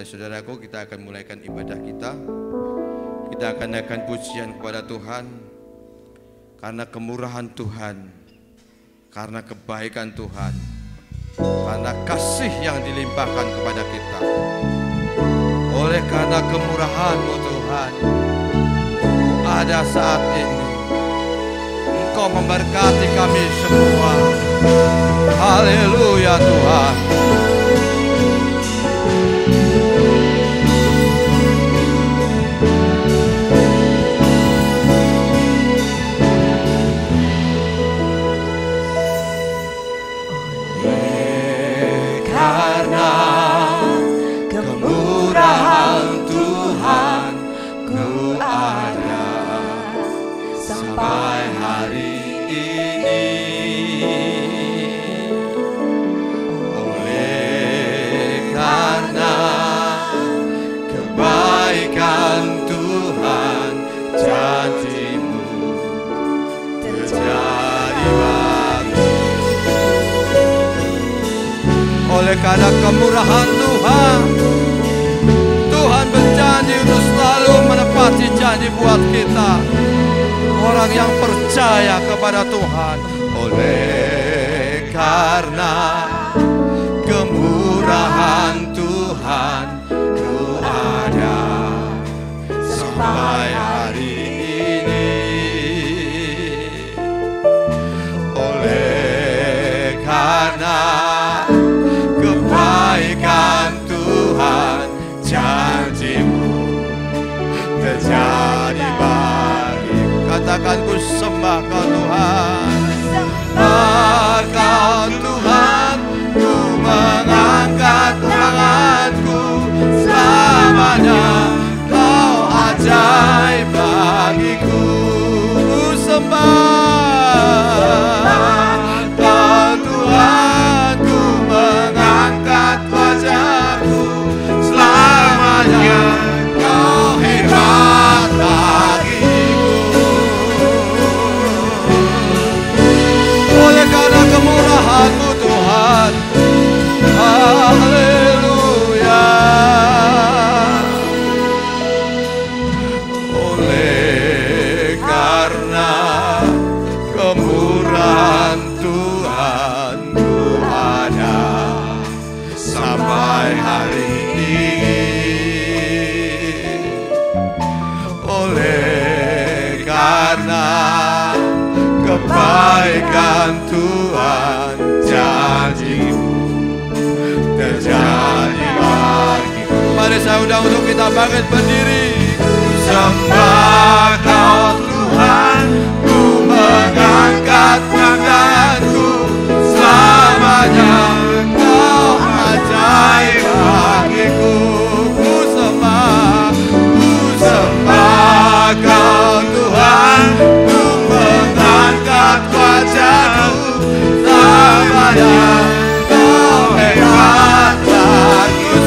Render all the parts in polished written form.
Mari saudaraku, kita akan mulaikan ibadah kita. Kita akan naikkan pujian kepada Tuhan karena kemurahan Tuhan, karena kebaikan Tuhan, karena kasih yang dilimpahkan kepada kita. Oleh karena kemurahan-Mu Tuhan, ada saat ini Engkau memberkati kami semua. Haleluya Tuhan. Karena kemurahan Tuhan, ku ada sampai hari ini. Oleh karena kebaikan Tuhan, janji-Mu terjadi bagiku. Oleh karena kemurahan Tuhan, Tuhan berjanji untuk selalu menepati janji buat kita, orang yang percaya kepada Tuhan. Oleh karena kemurahan Tuhan, ku ada sampai hari ini. Oleh karena kebaikan Tuhan, janji-Mu terjadi bagiku. Katakan, ku sembah Kau Tuhan. Sembah Kau Tuhan, ku mengangkat tanganku. Selamanya Kau ajaib bagiku. Ku sembah Kau Tuhan, ku mengangkat wajahku. Selamanya Kau hebat bagiku. oleh karena kemurahan-Mu Tuhan. Haleluya. Oleh karena kemurahan Tuhan, ku ada sampai hari ini. Oleh karena kebaikan Tuhan, janji-Mu terjadi bagiku. Mari saya undang untuk kita bangkit berdiri. Sembah Kau Tuhan, ku mengangkat tanganku. Selamanya Kau ajaib bagiku. Ku sembah Kau Tuhan, ku mengangkat wajahku. Selamanya Kau hebat bagiku.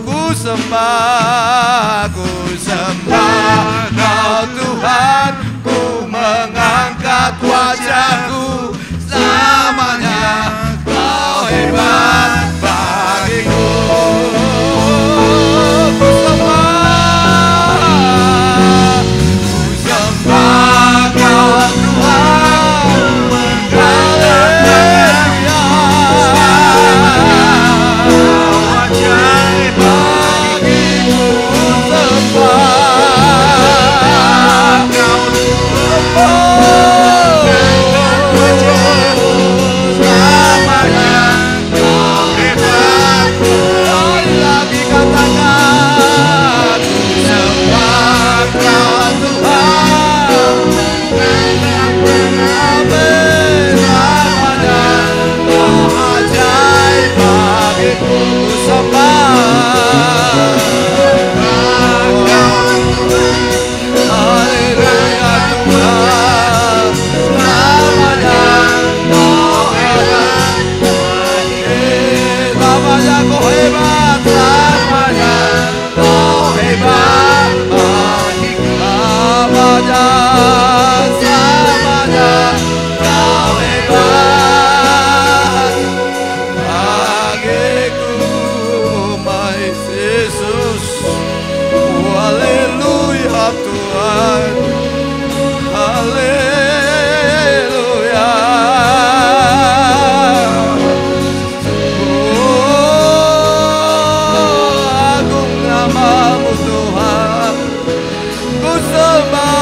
Ku sembah Kau Tuhan, ku mengangkat wajahku. Selamanya Kau hebat bagiku. Ku sembah Kau hebat selamanya, Kau hebat bagiku. Selamanya, selamanya Kau hebat bagiku, my Yesus. Haleluya Tuhan, haleluya. Agung namamu Tuhan, ku sembah.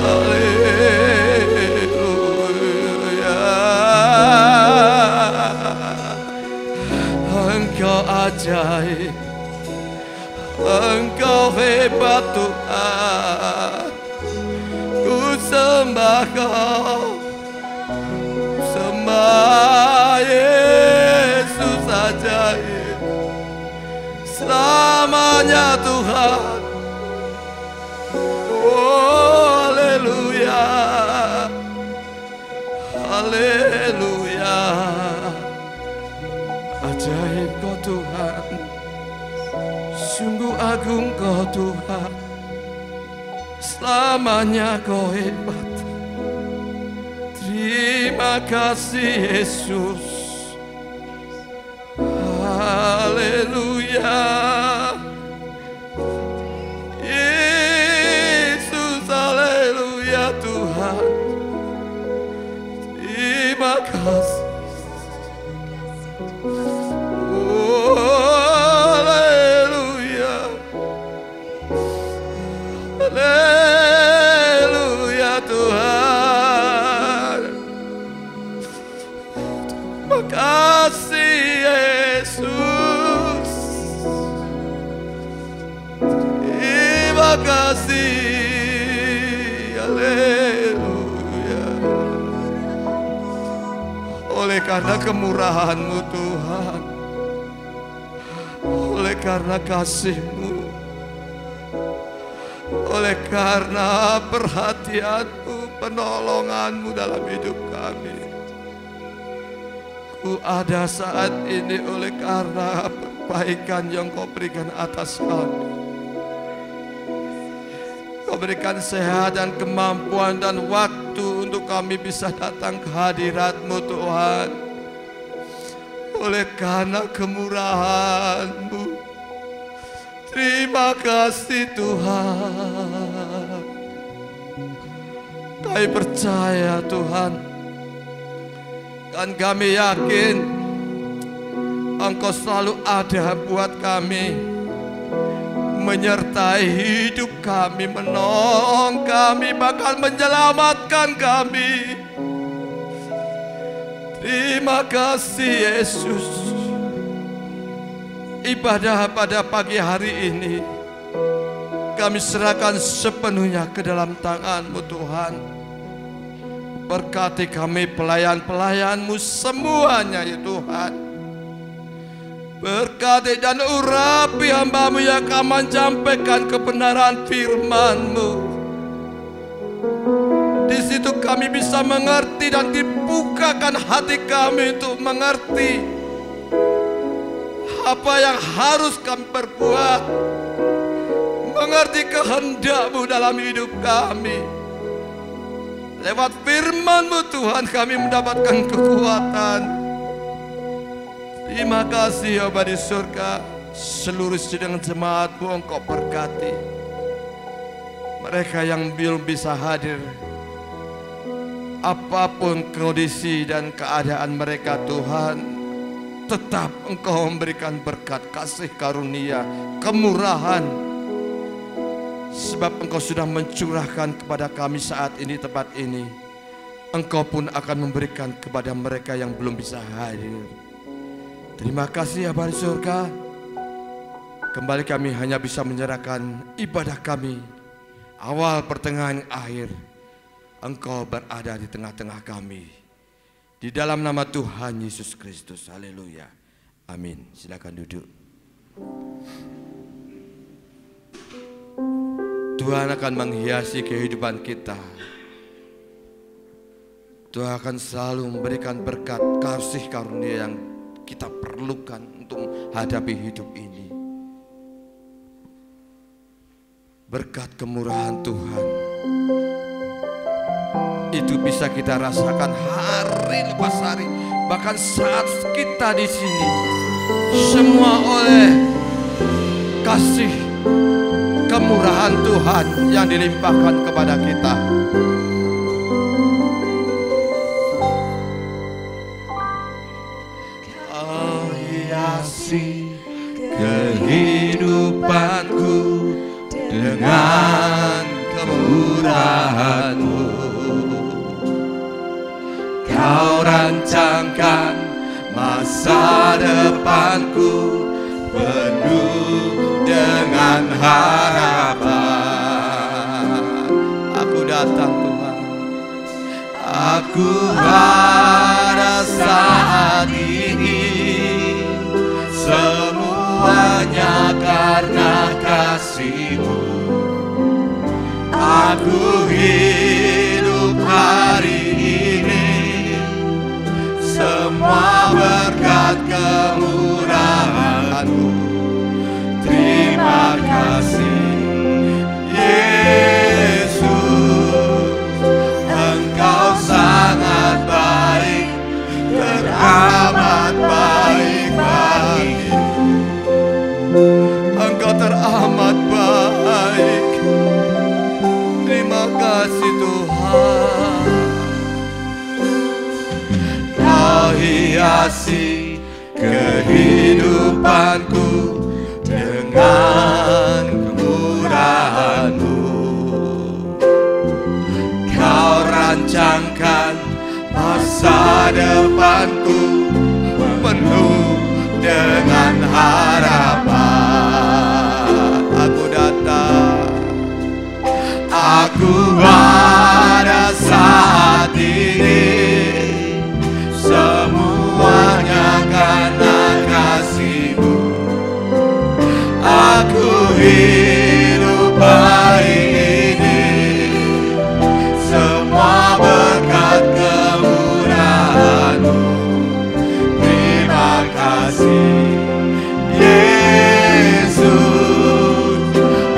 Haleluya. Engkau ajaib, Engkau hebat Tuhan, ku sembah Kau, sembah Yesus ajaib selamanya Tuhan. Oh haleluya, haleluya. Ajaib Kau Tuhan, sungguh agung Kau Tuhan, selamanya Kau hebat. Terima kasih Yesus. Haleluya. Yesus, haleluya Tuhan. Terima kasih. Haleluya Tuhan. Terima kasih Yesus. Terima kasih. Haleluya. Oleh karena kemurahan-Mu Tuhan, oleh karena kasih-Mu, oleh karena perhatian-Mu, penolongan-Mu dalam hidup kami, ku ada saat ini oleh karena kebaikan yang Kau berikan atas kami. Kau berikan sehat dan kemampuan dan waktu untuk kami bisa datang ke hadirat-Mu Tuhan. Oleh karena kemurahan-Mu, terima kasih Tuhan. Kami percaya Tuhan, dan kami yakin Engkau selalu ada buat kami, menyertai hidup kami, menolong kami, bahkan menyelamatkan kami. Terima kasih Yesus. Ibadah pada pagi hari ini kami serahkan sepenuhnya ke dalam tangan-Mu Tuhan. Berkati kami pelayan-pelayan-Mu semuanya ya Tuhan. Berkati dan urapi hamba-Mu yang akan menyampaikan kebenaran firman-Mu. Di situ kami bisa mengerti dan dibukakan hati kami untuk mengerti apa yang harus kami perbuat, mengerti kehendak-Mu dalam hidup kami. Lewat firman-Mu Tuhan kami mendapatkan kekuatan. Terima kasih ya Bapa di surga. Seluruh sidang jemaat-Mu Engkau berkati. Mereka yang belum bisa hadir, apapun kondisi dan keadaan mereka Tuhan, tetap Engkau memberikan berkat, kasih karunia, kemurahan. Sebab Engkau sudah mencurahkan kepada kami saat ini, tempat ini. Engkau pun akan memberikan kepada mereka yang belum bisa hadir. Terima kasih ya Bapa di surga. Kembali kami hanya bisa menyerahkan ibadah kami, awal, pertengahan, akhir. Engkau berada di tengah-tengah kami. Di dalam nama Tuhan Yesus Kristus. Haleluya. Amin. Silakan duduk. Tuhan akan menghiasi kehidupan kita Tuhan akan selalu memberikan berkat kasih karunia yang kita perlukan untuk menghadapi hidup ini. Berkat kemurahan Tuhan itu bisa kita rasakan hari lepas hari, bahkan saat kita di sini, semua oleh kasih kemurahan Tuhan yang dilimpahkan kepada kita. Kau hiasi kehidupanku dengan kemurahan-Mu. Kau rancangkan masa depanku penuh dengan harapan. Aku datang Tuhan, aku ada saat ini, semuanya karena kasih-Mu. Aku hidup hari ini, semua berkat kemurahan-Mu. Terima kasih Yesus, Engkau sangat baik, teramat baik bagiku. Engkau teramat baik. Terima kasih Tuhan. Kau hiasi kehidupanku dengan kemurahan-Mu. Kau rancangkan masa depanku penuh dengan harapan. Aku datang, aku ada saat ini, semuanya karena kasih-Mu. Aku hidup hari ini, semua berkat kemurahan-Mu. Terima kasih Yesus,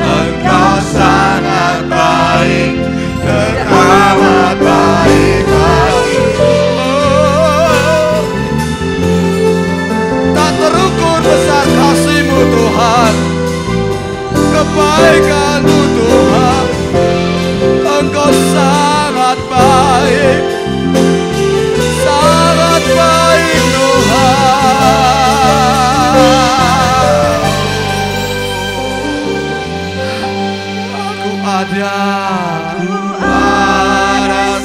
Engkau sangat baik, teramat baik bagiku. Tak terukur besar kasih-Mu Tuhan, kebaikan-Mu Tuhan. Engkau sangat baik, sangat baik Tuhan. Aku ada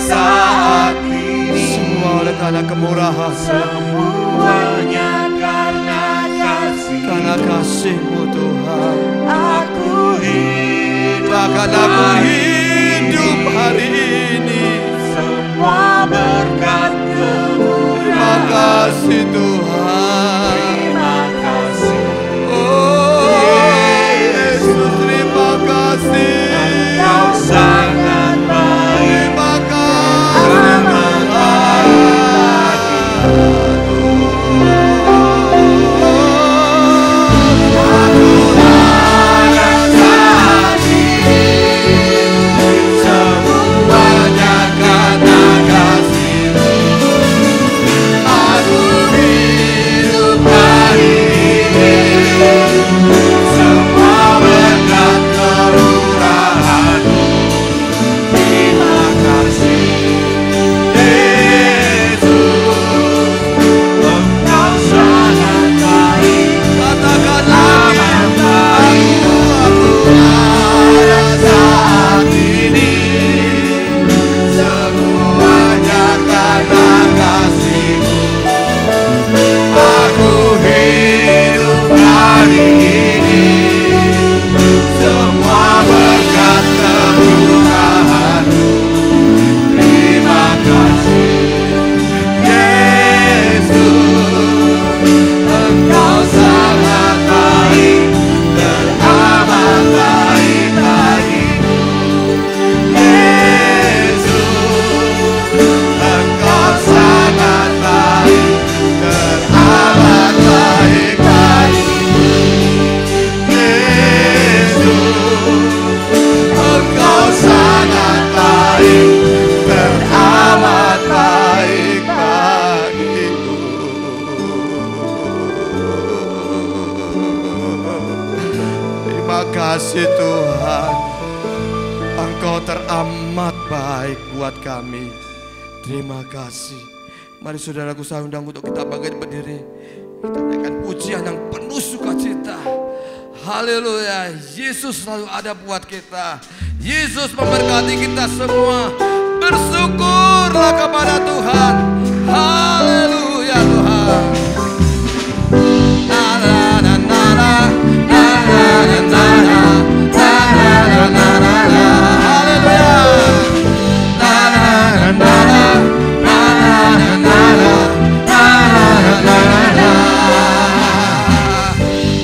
saat ini, semua oleh karena kemurahan, semuanya karena kasih-Mu Tuhan. Aku hidup, bahkan aku hidup hari ini, semua berkat kemurahan. Terima kasih Tuhan. Terima kasih Yesus, terima kasih. Engkau sangat baik. Terima kasih Tuhan. kasih Tuhan, Engkau teramat baik buat kami. Terima kasih. Mari saudaraku, saya undang untuk kita bangkit berdiri. Kita naikkan pujian yang penuh sukacita. Haleluya, Yesus selalu ada buat kita. Yesus memberkati kita semua. Bersyukurlah kepada Tuhan. Haleluya Tuhan.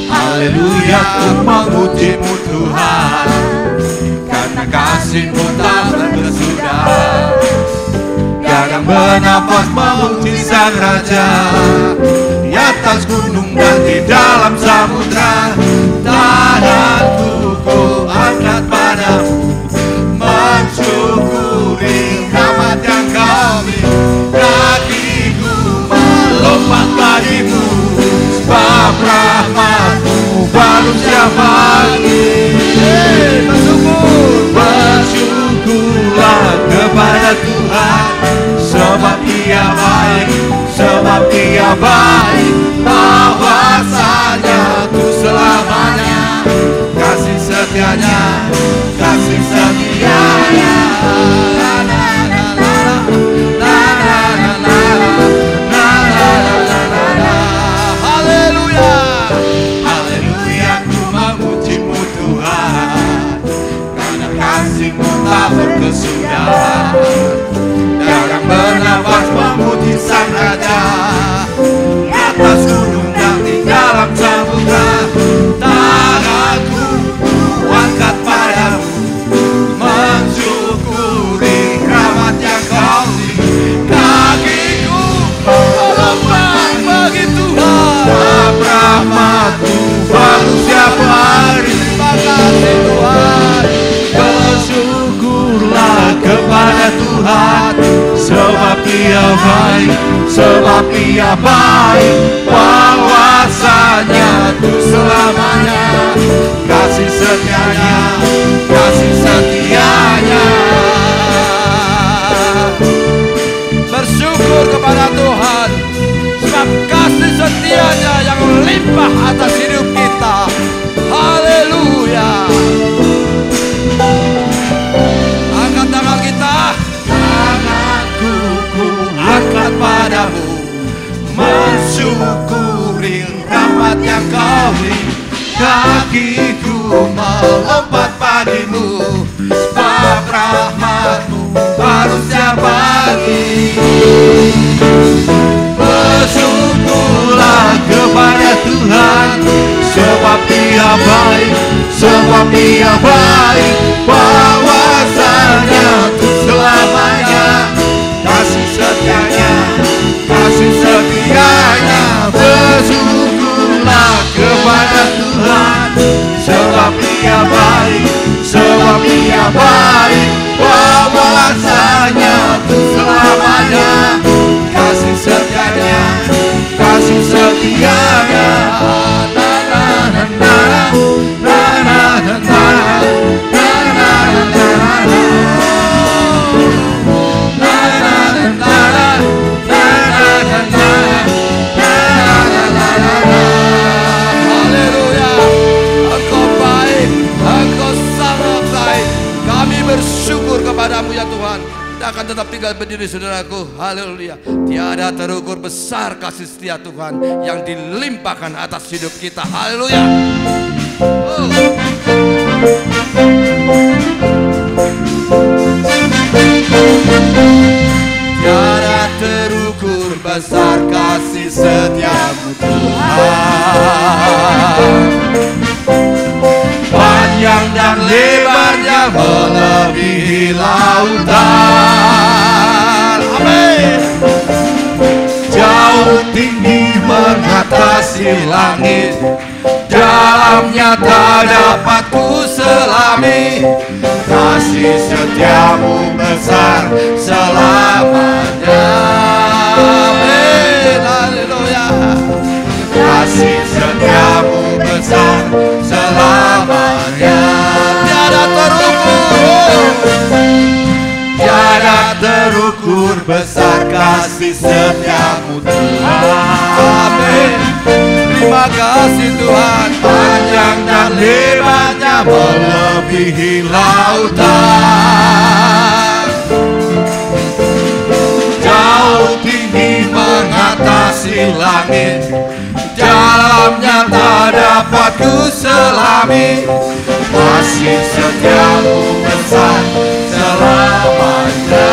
Haleluya, ku memuji-Mu Tuhan, karena kasih-Mu tak berkesudahan. Gagang bernafas memuji Sang Raja, di atas gunung dan di dalam samudra. Tanganku ku angkat padamu, mensyukuri rahmat yang Kau beri. Kakiku melompat bagimu, sebab rahmat-Mu baru setiap pagi. Bersyukurlah kepada Tuhan, sebab Dia baik, sebab Dia baik. Bahwasanya Tuh selamanya, kasih setianya, kasih setianya. Tak berkesudahan, gagang bernafas memuji Sang Raja, di atas gunung dan di dalam samudra. Tanganku ku angkat padamu, mensyukuri rahmat yang Kau beri. Kakiku melompat bagi Tuhan, rahmat-Mu baru setiap hari. Terima kasih Tuhan. Bersyukurlah kepada Tuhan, sebab Dia baik, sebab Dia baik. Bahwasanya Tuh selamanya, kasih setianya, kasih setianya. Bersyukur kepada Tuhan, sebab kasih setianya yang melimpah atas hidup kita. Haleluya. Angkat tangan kita. Tanganku ku angkat padamu, mensyukuri rahmat yang Kau beri. Kakiku melompat bagimu, sebab rahmat-Mu baru setiap pagi. Bersyukurlah kepada Tuhan, sebab Dia baik, sebab Dia baik. Bahwasanya Tuh selamanya, kasih setianya, kasih setianya. Bersyukurlah kepada Tuhan, sebab Dia baik, sebab Dia baik. Bahwasanya Tuh selamanya, kasih setianya, kasih setianya. Bersyukur kepadamu ya Tuhan. Kita akan tetap tinggal berdiri saudaraku. Haleluya. Tiada terukur besar kasih setia Tuhan yang dilimpahkan atas hidup kita. Haleluya. Tiada terukur besar kasih setiamu Tuhan, panjang dan lebarnya melebihi lautan. Amin. Jauh tinggi mengatasi langit, dalamnya tak dapat ku selami. Kasih setiamu besar selamanya. Amin. Haleluya. Kasih setiamu besar selamanya. terukur besar kasih setiamu Tuhan. Amin. Terima kasih Tuhan. Panjang dan lebarnya melebihi lautan, jauh tinggi mengatasi langit, dalamnya tak dapat ku selami. Kasih setiamu besar selamanya.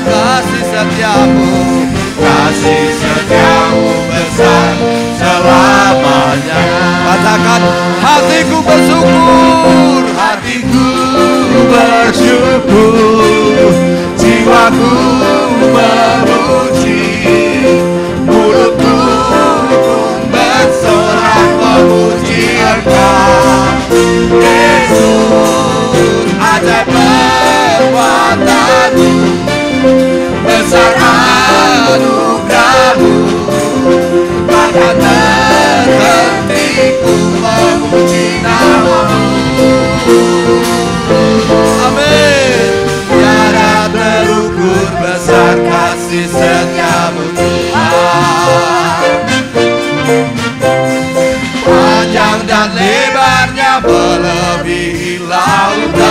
Kasih setiamu, kasih setiamu besar selamanya. katakan hatiku bersyukur, Hatiku bersyukur, jiwaku memuji, mulutku pun bersorak memuji Engkau. Yesus, ajaib perbuatanmu, besar anugerahmu, bahkan terhentiku memuji namamu. amin. Tiada terukur besar kasih setiamu Tuhan. Panjang dan lebarnya melebihi lautan,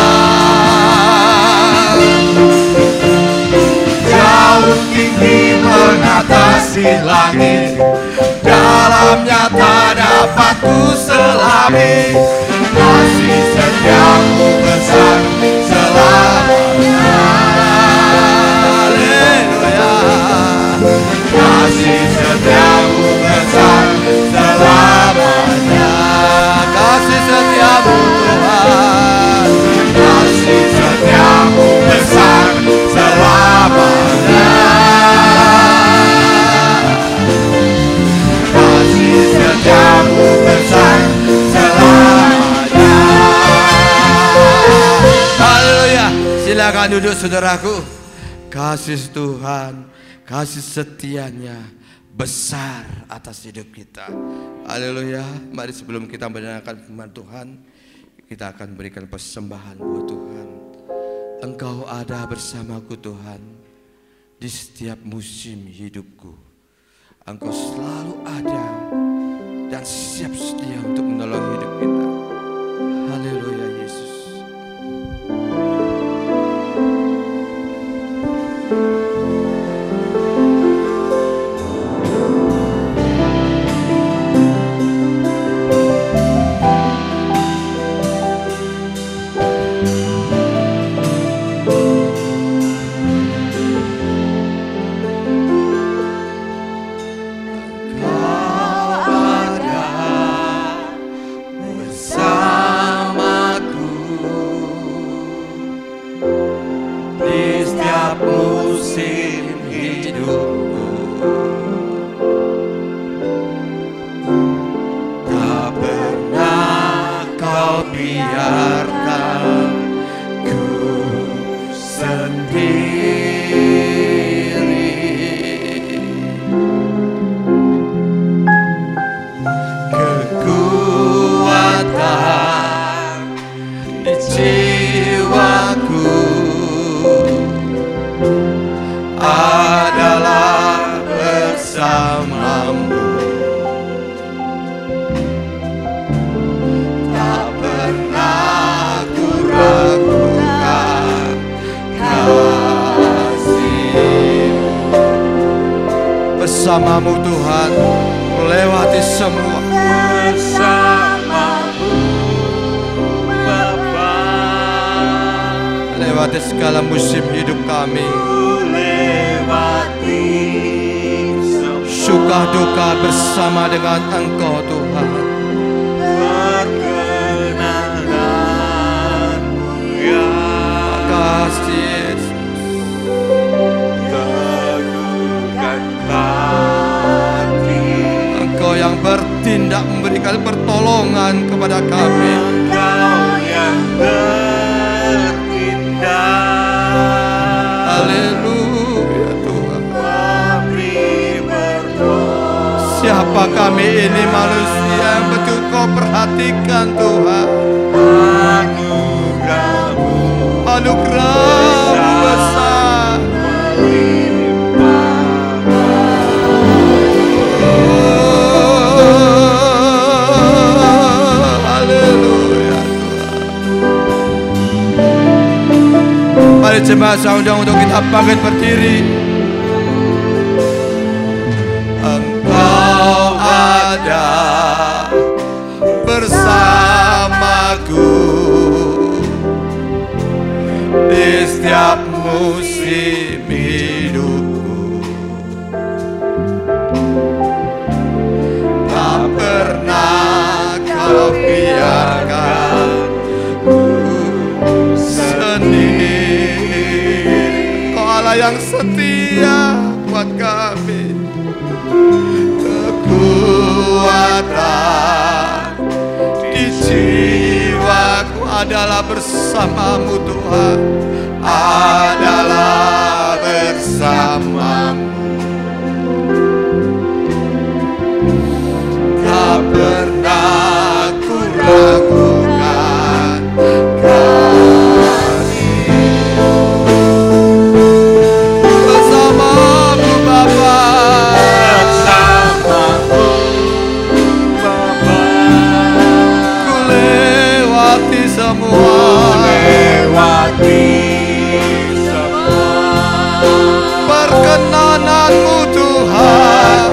jauh tinggi mengatasi langit, dalamnya tak dapat ku selami. Kasih setiamu besar selamanya. Haleluya. Kasih setiamu besar selamanya. Kasih setiamu Tuhan. Kasih setiamu besar selamanya. Kasih setiamu besar selamanya. Haleluya. Silakan duduk saudaraku. Kasih Tuhan, kasih setianya besar atas hidup kita. Haleluya. Mari sebelum kita mendengarkan firman Tuhan, kita akan berikan persembahan buat Tuhan. Engkau ada bersamaku Tuhan di setiap musim hidupku. Engkau selalu ada dan siap sedia untuk menolong hidup kita. Haleluya Yesus. Bersamamu Tuhan, melewati semua. Bersamamu Bapa, Lewati segala musim hidup kami. lewati semua Suka duka bersama dengan Engkau Tuhan. perkenananmu ya. Makasih Yesus. Teguhkan hati, Engkau yang bertindak memberikan pertolongan kepada kami. Engkau yang bertindak. Haleluya Tuhan. Memberi berdoa. Siapa kami ini manusia yang betul Kau perhatikan Tuhan. Anugerahmu Anugerah-Mu besar. jemaat saya undang untuk kita bangkit berdiri. Engkau ada bersamaku di setiap musim hidupku. Tak pernah kau biarkan ku sendiri. Kau Allah yang setia buat kami. Kekuatan di jiwaku adalah bersamamu Tuhan, adalah bersamamu. Tak pernah ku ragukan kasih-Mu. Bersamamu Bapa, bersamamu Bapa, ku lewati semua, perkenanan-Mu Tuhan,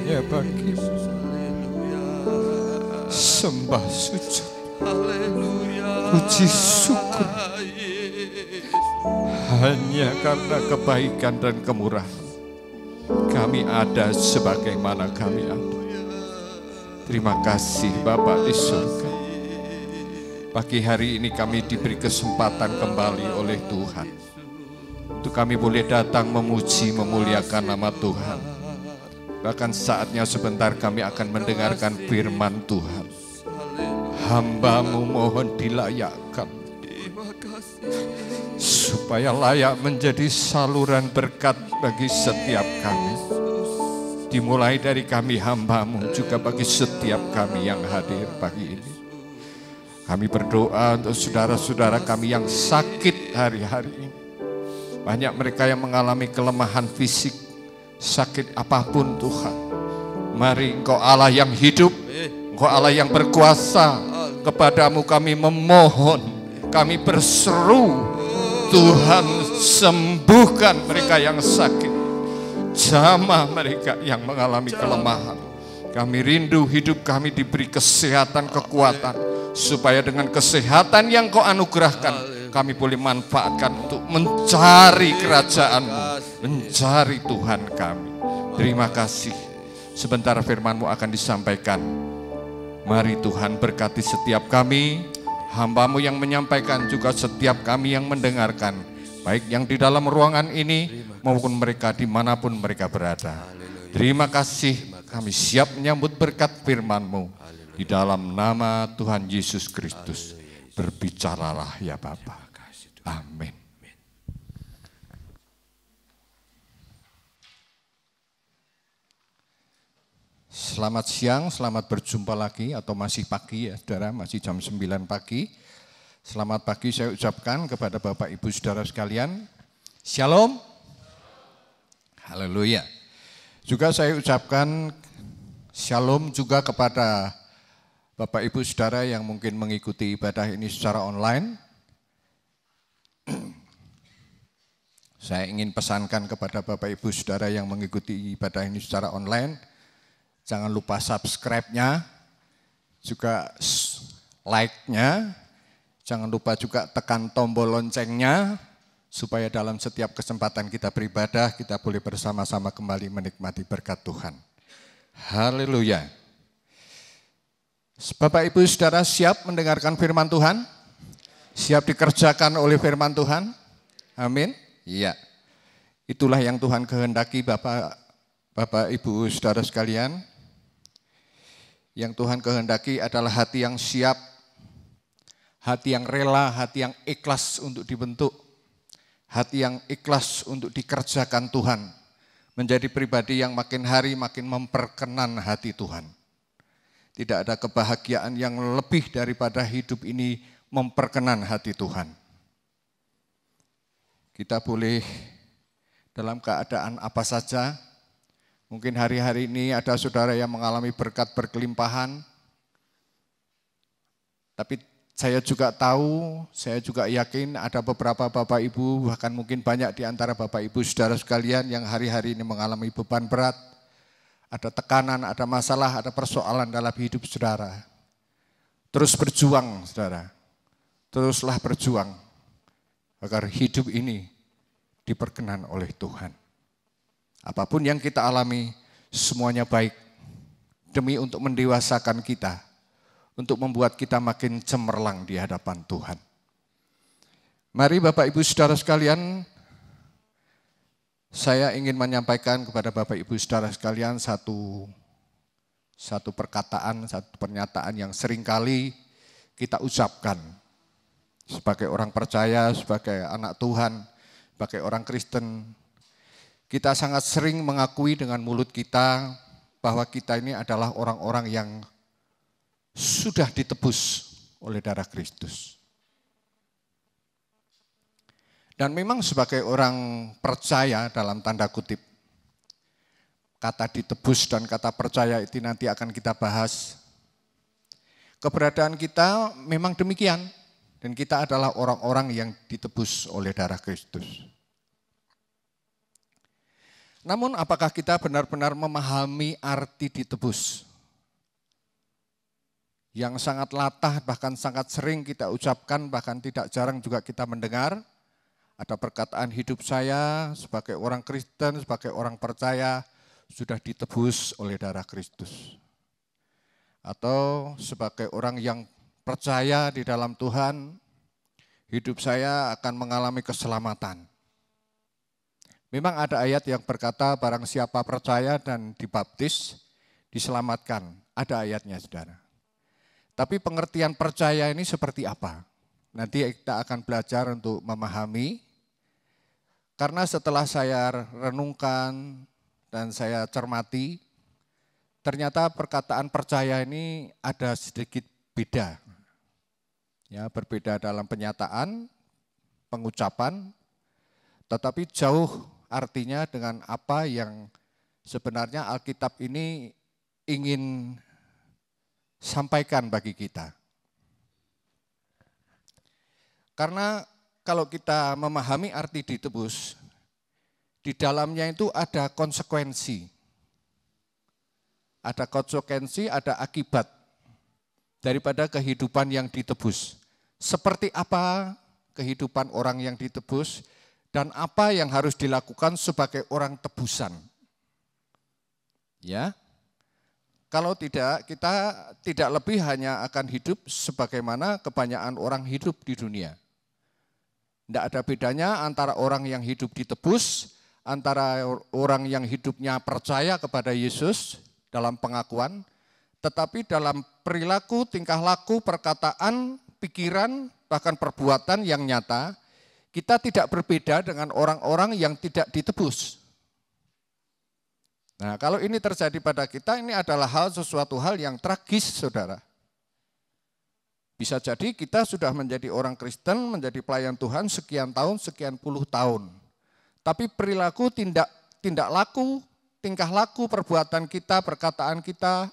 hanya bagimu. Sembah sujud, puji syukur hanya karena kebaikan dan kemurahan kami ada sebagaimana kami ada. Terima kasih Bapa di surga. Pagi hari ini kami diberi kesempatan kembali oleh Tuhan untuk kami boleh datang memuji memuliakan nama Tuhan. Bahkan saatnya sebentar kami akan mendengarkan firman Tuhan. Hamba-Mu mohon dilayakkan supaya layak menjadi saluran berkat bagi setiap kami. Dimulai dari kami hamba-Mu juga bagi setiap kami yang hadir pagi ini. Kami berdoa untuk saudara-saudara kami yang sakit hari-hari ini. Banyak mereka yang mengalami kelemahan fisik, sakit apapun Tuhan. Mari Engkau Allah yang hidup, Engkau Allah yang berkuasa. Kepadamu kami memohon, kami berseru, Tuhan sembuhkan mereka yang sakit, jamah mereka yang mengalami kelemahan. Kami rindu hidup kami diberi kesehatan, kekuatan, supaya dengan kesehatan yang Kau anugerahkan, kami boleh manfaatkan untuk mencari kerajaan-Mu, mencari Tuhan kami. Terima kasih. Sebentar firman-Mu akan disampaikan. Mari Tuhan berkati setiap kami, hamba-Mu yang menyampaikan juga setiap kami yang mendengarkan, baik yang di dalam ruangan ini maupun mereka dimanapun mereka berada. Terima kasih, kami siap menyambut berkat firman-Mu. Di dalam nama Tuhan Yesus Kristus, berbicaralah ya Bapa. Amin. Selamat siang, selamat berjumpa lagi atau masih pagi ya saudara, masih jam 9 pagi. Selamat pagi saya ucapkan kepada Bapak Ibu Saudara sekalian. Shalom. Haleluya. Juga saya ucapkan shalom juga kepada Bapak Ibu Saudara yang mungkin mengikuti ibadah ini secara online. Saya ingin pesankan kepada Bapak Ibu Saudara yang mengikuti ibadah ini secara online, jangan lupa subscribe-nya, juga like-nya, jangan lupa juga tekan tombol loncengnya, supaya dalam setiap kesempatan kita beribadah, kita boleh bersama-sama kembali menikmati berkat Tuhan. Haleluya. Bapak Ibu Saudara siap mendengarkan firman Tuhan? Siap dikerjakan oleh firman Tuhan? Amin? Iya. Itulah yang Tuhan kehendaki Bapak Ibu Saudara sekalian. Yang Tuhan kehendaki adalah hati yang siap, hati yang rela, hati yang ikhlas untuk dibentuk, hati yang ikhlas untuk dikerjakan Tuhan, menjadi pribadi yang makin hari makin memperkenan hati Tuhan. Tidak ada kebahagiaan yang lebih daripada hidup ini memperkenan hati Tuhan. Kita boleh dalam keadaan apa saja. Mungkin hari-hari ini ada saudara yang mengalami berkat berkelimpahan. Tapi saya juga tahu, saya juga yakin ada beberapa Bapak Ibu, bahkan mungkin banyak di antara Bapak Ibu saudara sekalian yang hari-hari ini mengalami beban berat. Ada tekanan, ada masalah, ada persoalan dalam hidup saudara. Terus berjuang saudara, teruslah berjuang agar hidup ini diperkenan oleh Tuhan. Apapun yang kita alami, semuanya baik demi untuk mendewasakan kita, untuk membuat kita makin cemerlang di hadapan Tuhan. Mari Bapak Ibu Saudara sekalian, saya ingin menyampaikan kepada Bapak Ibu Saudara sekalian satu perkataan, satu pernyataan yang seringkali kita ucapkan sebagai orang percaya, sebagai anak Tuhan, sebagai orang Kristen. Kita sangat sering mengakui dengan mulut kita bahwa kita ini adalah orang-orang yang sudah ditebus oleh darah Kristus. Dan memang sebagai orang percaya dalam tanda kutip, kata ditebus dan kata percaya itu nanti akan kita bahas. Keberadaan kita memang demikian, dan kita adalah orang-orang yang ditebus oleh darah Kristus. Namun apakah kita benar-benar memahami arti ditebus? Yang sangat latah, bahkan sangat sering kita ucapkan, bahkan tidak jarang juga kita mendengar. Ada perkataan hidup saya sebagai orang Kristen, sebagai orang percaya, sudah ditebus oleh darah Kristus. Atau sebagai orang yang percaya di dalam Tuhan, hidup saya akan mengalami keselamatan. Memang ada ayat yang berkata barang siapa percaya dan dibaptis, diselamatkan. Ada ayatnya, saudara. Tapi pengertian percaya ini seperti apa? Nanti kita akan belajar untuk memahami. Karena setelah saya renungkan dan saya cermati, ternyata perkataan percaya ini ada sedikit beda. Ya, berbeda dalam penyataan, pengucapan, tetapi jauh artinya dengan apa yang sebenarnya Alkitab ini ingin sampaikan bagi kita. Karena kalau kita memahami arti ditebus, di dalamnya itu ada konsekuensi. Ada konsekuensi, ada akibat daripada kehidupan yang ditebus. Seperti apa kehidupan orang yang ditebus dan apa yang harus dilakukan sebagai orang tebusan. Ya. Kalau tidak, kita tidak lebih hanya akan hidup sebagaimana kebanyakan orang hidup di dunia. Tidak ada bedanya antara orang yang hidup ditebus, antara orang yang hidupnya percaya kepada Yesus dalam pengakuan, tetapi dalam perilaku, tingkah laku, perkataan, pikiran, bahkan perbuatan yang nyata, kita tidak berbeda dengan orang-orang yang tidak ditebus. Nah, kalau ini terjadi pada kita, ini adalah sesuatu hal yang tragis, saudara. Bisa jadi kita sudah menjadi orang Kristen, menjadi pelayan Tuhan sekian tahun, sekian puluh tahun. Tapi perilaku, tindak laku, tingkah laku, perbuatan kita, perkataan kita,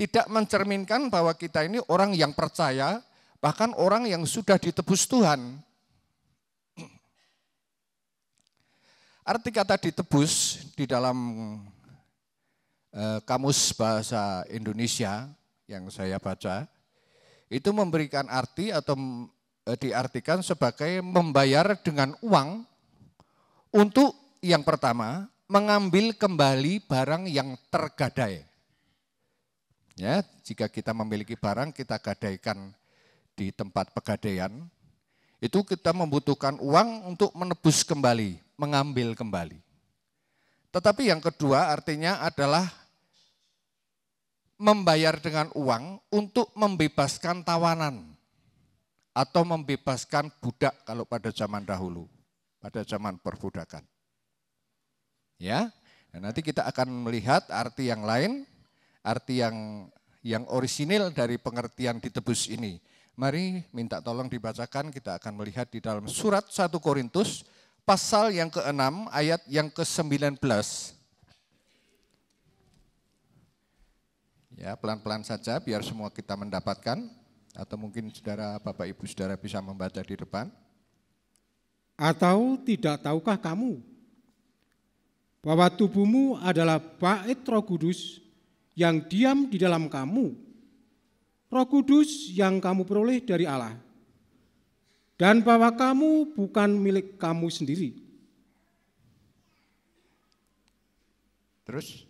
tidak mencerminkan bahwa kita ini orang yang percaya, bahkan orang yang sudah ditebus Tuhan. Arti kata ditebus di dalam kamus bahasa Indonesia yang saya baca, itu memberikan arti atau diartikan sebagai membayar dengan uang untuk yang pertama, mengambil kembali barang yang tergadai. Ya, jika kita memiliki barang, kita gadaikan di tempat pegadaian, itu kita membutuhkan uang untuk menebus kembali, mengambil kembali. Tetapi yang kedua artinya adalah membayar dengan uang untuk membebaskan tawanan atau membebaskan budak kalau pada zaman dahulu, pada zaman perbudakan. Ya, nah, nanti kita akan melihat arti yang lain, arti yang orisinil dari pengertian ditebus ini. Mari minta tolong dibacakan, kita akan melihat di dalam surat 1 Korintus pasal yang ke-6 ayat yang ke-19. Ya, pelan-pelan saja biar semua kita mendapatkan, atau mungkin saudara, Bapak Ibu saudara bisa membaca di depan. Atau tidak tahukah kamu bahwa tubuhmu adalah bait Roh Kudus yang diam di dalam kamu, Roh Kudus yang kamu peroleh dari Allah, dan bahwa kamu bukan milik kamu sendiri. Terus?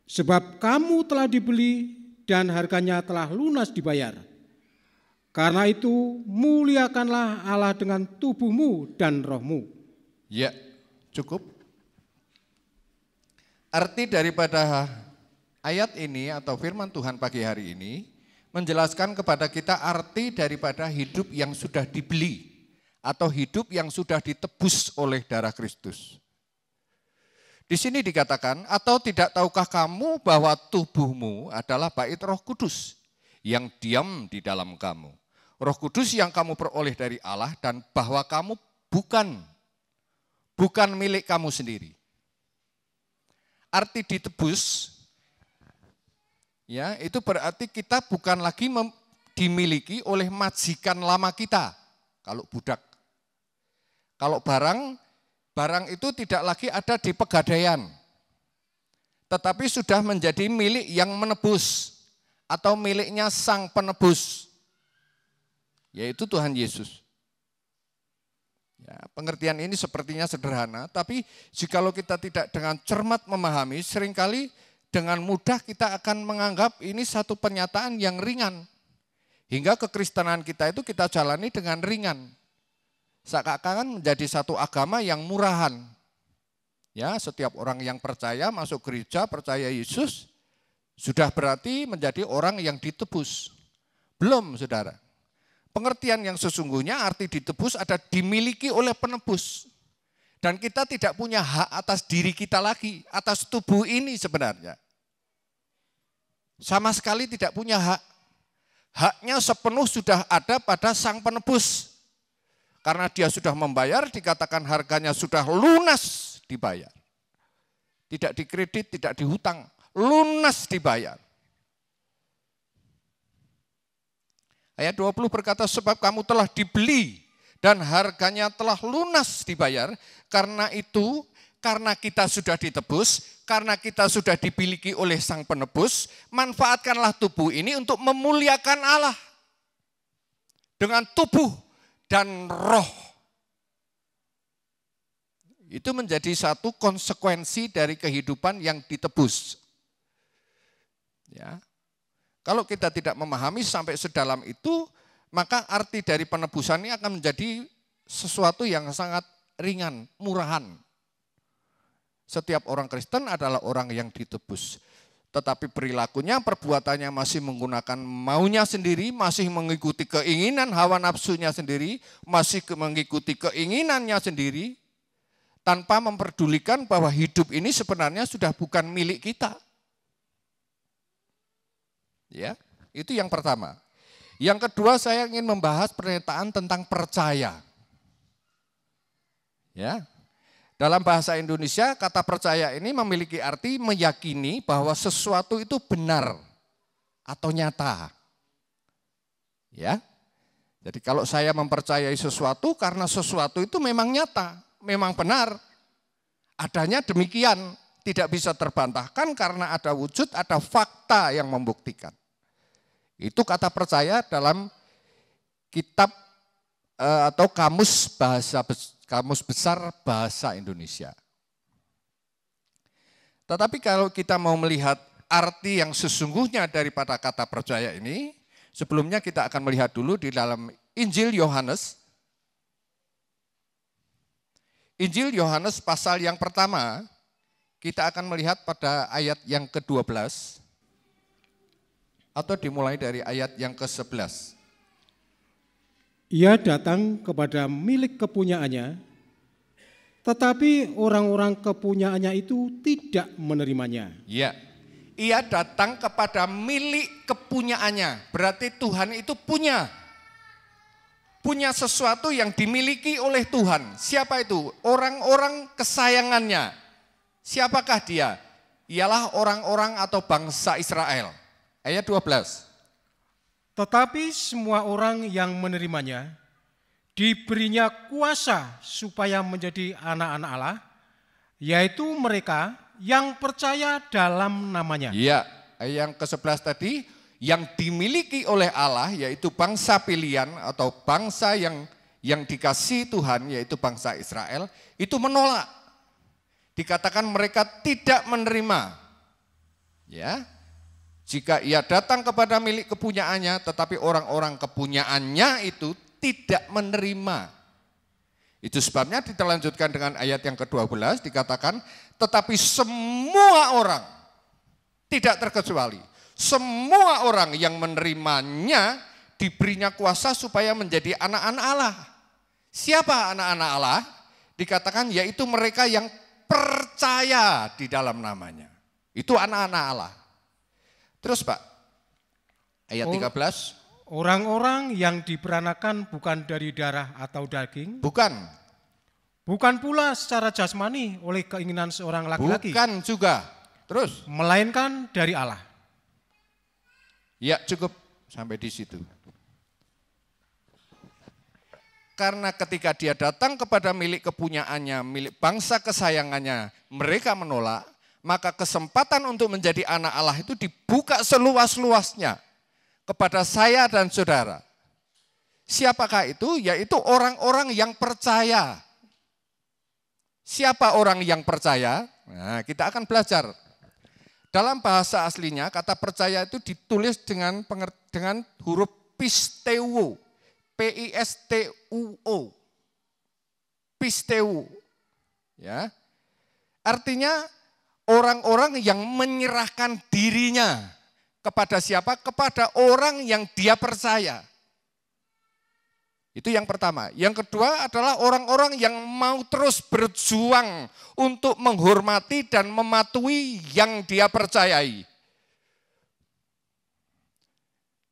Sebab kamu telah dibeli dan harganya telah lunas dibayar. Karena itu muliakanlah Allah dengan tubuhmu dan rohmu. Ya, cukup. Arti daripada ayat ini atau firman Tuhan pagi hari ini menjelaskan kepada kita arti daripada hidup yang sudah dibeli atau hidup yang sudah ditebus oleh darah Kristus. Di sini dikatakan, atau tidak tahukah kamu bahwa tubuhmu adalah bait Roh Kudus yang diam di dalam kamu. Roh Kudus yang kamu peroleh dari Allah dan bahwa kamu bukan milik kamu sendiri. Arti ditebus, ya, itu berarti kita bukan lagi dimiliki oleh majikan lama kita. Kalau budak, kalau barang barang itu tidak lagi ada di pegadaian, tetapi sudah menjadi milik yang menebus atau miliknya sang penebus, yaitu Tuhan Yesus. Ya, pengertian ini sepertinya sederhana, tapi jikalau kita tidak dengan cermat memahami, seringkali dengan mudah kita akan menganggap ini satu pernyataan yang ringan. Hingga kekristenan kita itu kita jalani dengan ringan. Seakan-akan menjadi satu agama yang murahan. Ya, setiap orang yang percaya masuk gereja, percaya Yesus, sudah berarti menjadi orang yang ditebus. Belum, saudara. Pengertian yang sesungguhnya arti ditebus ada dimiliki oleh penebus. Dan kita tidak punya hak atas diri kita lagi, atas tubuh ini sebenarnya. Sama sekali tidak punya hak. Haknya sepenuh sudah ada pada sang penebus. Karena dia sudah membayar, dikatakan harganya sudah lunas dibayar. Tidak dikredit, tidak dihutang, lunas dibayar. Ayat 20 berkata, sebab kamu telah dibeli dan harganya telah lunas dibayar. Karena itu, karena kita sudah ditebus, karena kita sudah dimiliki oleh sang penebus, manfaatkanlah tubuh ini untuk memuliakan Allah. Dengan tubuh dan roh. Itu menjadi satu konsekuensi dari kehidupan yang ditebus. Ya. Kalau kita tidak memahami sampai sedalam itu, maka arti dari penebusan ini akan menjadi sesuatu yang sangat ringan, murahan. Setiap orang Kristen adalah orang yang ditebus. Tetapi perilakunya, perbuatannya masih menggunakan maunya sendiri, masih mengikuti keinginan hawa nafsunya sendiri, masih mengikuti keinginannya sendiri, tanpa memperdulikan bahwa hidup ini sebenarnya sudah bukan milik kita. Ya, itu yang pertama. Yang kedua, saya ingin membahas pernyataan tentang percaya. Ya. Dalam bahasa Indonesia, kata percaya ini memiliki arti meyakini bahwa sesuatu itu benar atau nyata. Ya. Jadi kalau saya mempercayai sesuatu karena sesuatu itu memang nyata, memang benar. Adanya demikian, tidak bisa terbantahkan karena ada wujud, ada fakta yang membuktikan. Itu kata percaya dalam kitab atau kamus besar bahasa Indonesia. Tetapi kalau kita mau melihat arti yang sesungguhnya daripada kata percaya ini, sebelumnya kita akan melihat dulu di dalam Injil Yohanes. Injil Yohanes pasal yang pertama, kita akan melihat pada ayat yang ke-12. Atau dimulai dari ayat yang ke-11. Ia datang kepada milik kepunyaannya, tetapi orang-orang kepunyaannya itu tidak menerimanya. Ya, ia datang kepada milik kepunyaannya, berarti Tuhan itu punya sesuatu yang dimiliki oleh Tuhan. Siapa itu? Orang-orang kesayangannya. Siapakah dia? Ialah orang-orang atau bangsa Israel. Ayat 12. Tetapi semua orang yang menerimanya diberinya kuasa supaya menjadi anak-anak Allah, yaitu mereka yang percaya dalam namanya. Iya, yang ke-11 tadi, yang dimiliki oleh Allah, yaitu bangsa pilihan atau bangsa yang dikasihi Tuhan, yaitu bangsa Israel, itu menolak. Dikatakan mereka tidak menerima. Ya. Jika ia datang kepada milik kepunyaannya, tetapi orang-orang kepunyaannya itu tidak menerima. Itu sebabnya dilanjutkan dengan ayat yang ke-12, dikatakan, tetapi semua orang, tidak terkecuali, semua orang yang menerimanya diberinya kuasa supaya menjadi anak-anak Allah. Siapa anak-anak Allah? Dikatakan yaitu mereka yang percaya di dalam namanya. Itu anak-anak Allah. Terus Pak, ayat 13. Orang-orang yang diperanakan bukan dari darah atau daging. Bukan. Bukan pula secara jasmani oleh keinginan seorang laki-laki. Bukan juga. Terus. Melainkan dari Allah. Ya cukup sampai di situ. Karena ketika dia datang kepada milik kepunyaannya, milik bangsa kesayangannya, mereka menolak, maka kesempatan untuk menjadi anak Allah itu dibuka seluas-luasnya kepada saya dan saudara. Siapakah itu? Yaitu orang-orang yang percaya. Siapa orang yang percaya? Nah, kita akan belajar. Dalam bahasa aslinya, kata percaya itu ditulis dengan huruf pisteuo. P-I-S-T-U-O. Pisteuo. Ya. Artinya orang-orang yang menyerahkan dirinya kepada siapa? Kepada orang yang dia percaya. Itu yang pertama. Yang kedua adalah orang-orang yang mau terus berjuang untuk menghormati dan mematuhi yang dia percayai.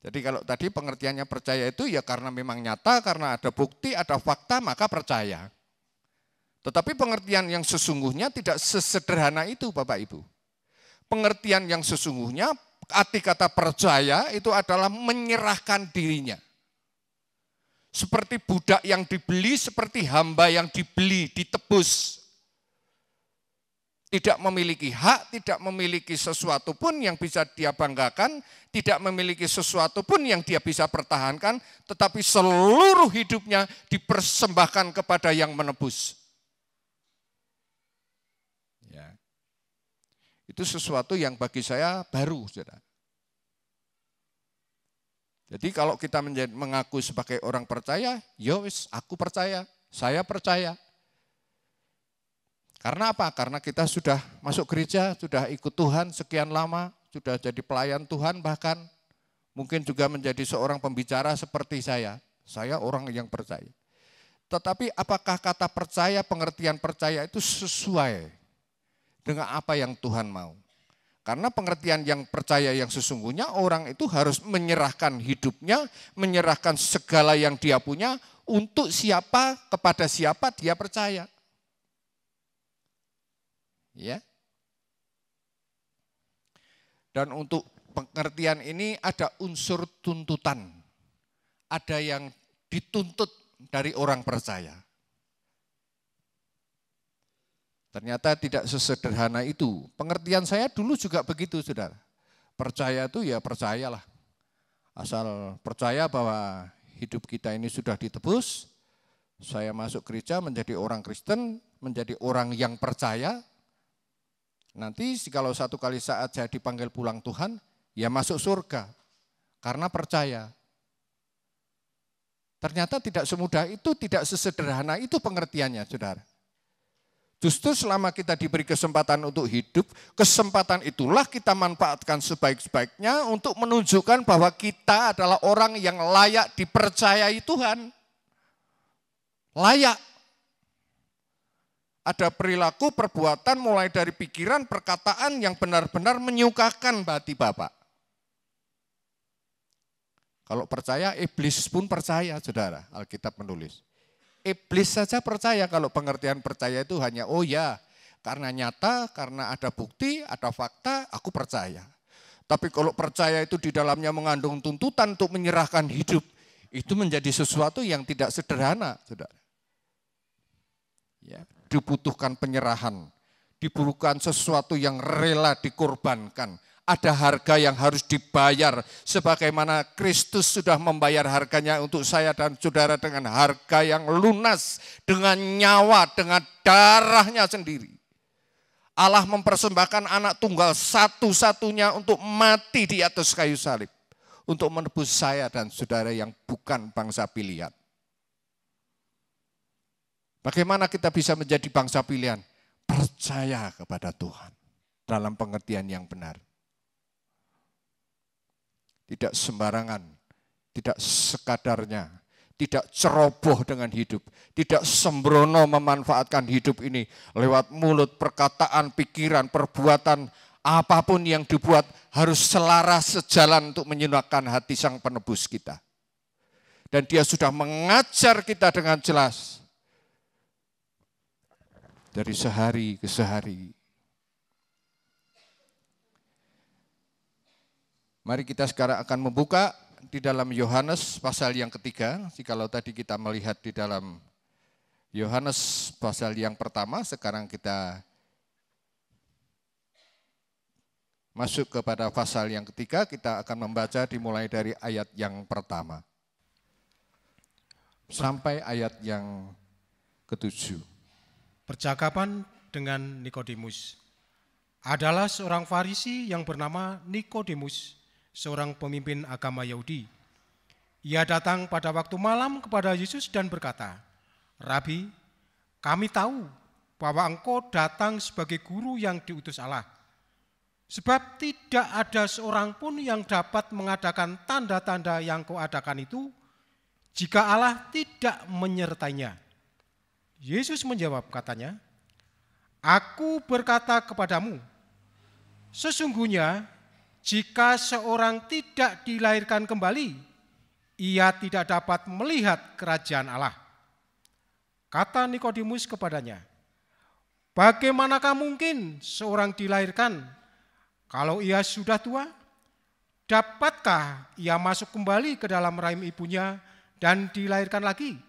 Jadi kalau tadi pengertiannya percaya itu ya karena memang nyata, karena ada bukti, ada fakta, maka percaya. Tetapi pengertian yang sesungguhnya tidak sesederhana itu Bapak Ibu. Pengertian yang sesungguhnya, arti kata percaya itu adalah menyerahkan dirinya. Seperti budak yang dibeli, seperti hamba yang dibeli, ditebus. Tidak memiliki hak, tidak memiliki sesuatu pun yang bisa dia banggakan, tidak memiliki sesuatu pun yang dia bisa pertahankan, tetapi seluruh hidupnya dipersembahkan kepada yang menebus. Ya. Itu sesuatu yang bagi saya baru, saudara. Jadi kalau kita mengaku sebagai orang percaya, yowis, aku percaya, saya percaya. Karena apa? Karena kita sudah masuk gereja, sudah ikut Tuhan sekian lama, sudah jadi pelayan Tuhan bahkan. Mungkin juga menjadi seorang pembicara seperti saya. Saya orang yang percaya. Tetapi apakah kata percaya, pengertian percaya itu sesuai dengan apa yang Tuhan mau? Karena pengertian yang percaya yang sesungguhnya, orang itu harus menyerahkan hidupnya, menyerahkan segala yang dia punya untuk siapa, kepada siapa dia percaya. Ya. Dan untuk pengertian ini ada unsur tuntutan. Ada yang dituntut dari orang percaya. Ternyata tidak sesederhana itu. Pengertian saya dulu juga begitu, saudara. Percaya itu ya percayalah. Asal percaya bahwa hidup kita ini sudah ditebus, saya masuk gereja menjadi orang Kristen, menjadi orang yang percaya. Nanti kalau satu kali saat saya dipanggil pulang Tuhan, ya masuk surga. Karena percaya. Ternyata tidak semudah itu, tidak sesederhana itu pengertiannya, saudara. Justru selama kita diberi kesempatan untuk hidup, kesempatan itulah kita manfaatkan sebaik-baiknya untuk menunjukkan bahwa kita adalah orang yang layak dipercayai Tuhan. Layak. Ada perilaku, perbuatan mulai dari pikiran, perkataan yang benar-benar menyukakan hati Bapak. Kalau percaya, iblis pun percaya, saudara, Alkitab menulis. Iblis saja percaya kalau pengertian percaya itu hanya, oh ya, karena nyata, karena ada bukti, ada fakta, aku percaya. Tapi kalau percaya itu di dalamnya mengandung tuntutan untuk menyerahkan hidup, itu menjadi sesuatu yang tidak sederhana, saudara. Ya, dibutuhkan penyerahan, dibutuhkan sesuatu yang rela dikorbankan. Ada harga yang harus dibayar, sebagaimana Kristus sudah membayar harganya untuk saya dan saudara dengan harga yang lunas, dengan nyawa, dengan darahnya sendiri. Allah mempersembahkan anak tunggal satu-satunya untuk mati di atas kayu salib, untuk menebus saya dan saudara yang bukan bangsa pilihan. Bagaimana kita bisa menjadi bangsa pilihan? Percaya kepada Tuhan dalam pengertian yang benar. Tidak sembarangan, tidak sekadarnya, tidak ceroboh dengan hidup, tidak sembrono memanfaatkan hidup ini lewat mulut, perkataan, pikiran, perbuatan, apapun yang dibuat harus selaras sejalan untuk menyenangkan hati Sang Penebus kita. Dan Dia sudah mengajar kita dengan jelas dari sehari ke sehari. Mari kita sekarang akan membuka di dalam Yohanes pasal yang ketiga. Jikalau tadi kita melihat di dalam Yohanes pasal yang pertama, sekarang kita masuk kepada pasal yang ketiga. Kita akan membaca dimulai dari ayat yang pertama sampai ayat yang ke-7. Percakapan dengan Nikodemus. Adalah seorang Farisi yang bernama Nikodemus, seorang pemimpin agama Yahudi. Ia datang pada waktu malam kepada Yesus dan berkata, "Rabi, kami tahu bahwa engkau datang sebagai guru yang diutus Allah. Sebab tidak ada seorang pun yang dapat mengadakan tanda-tanda yang kau adakan itu, jika Allah tidak menyertainya." Yesus menjawab katanya, "Aku berkata kepadamu, sesungguhnya jika seorang tidak dilahirkan kembali, ia tidak dapat melihat kerajaan Allah." Kata Nikodemus kepadanya, "Bagaimanakah mungkin seorang dilahirkan kalau ia sudah tua? Dapatkah ia masuk kembali ke dalam rahim ibunya dan dilahirkan lagi?"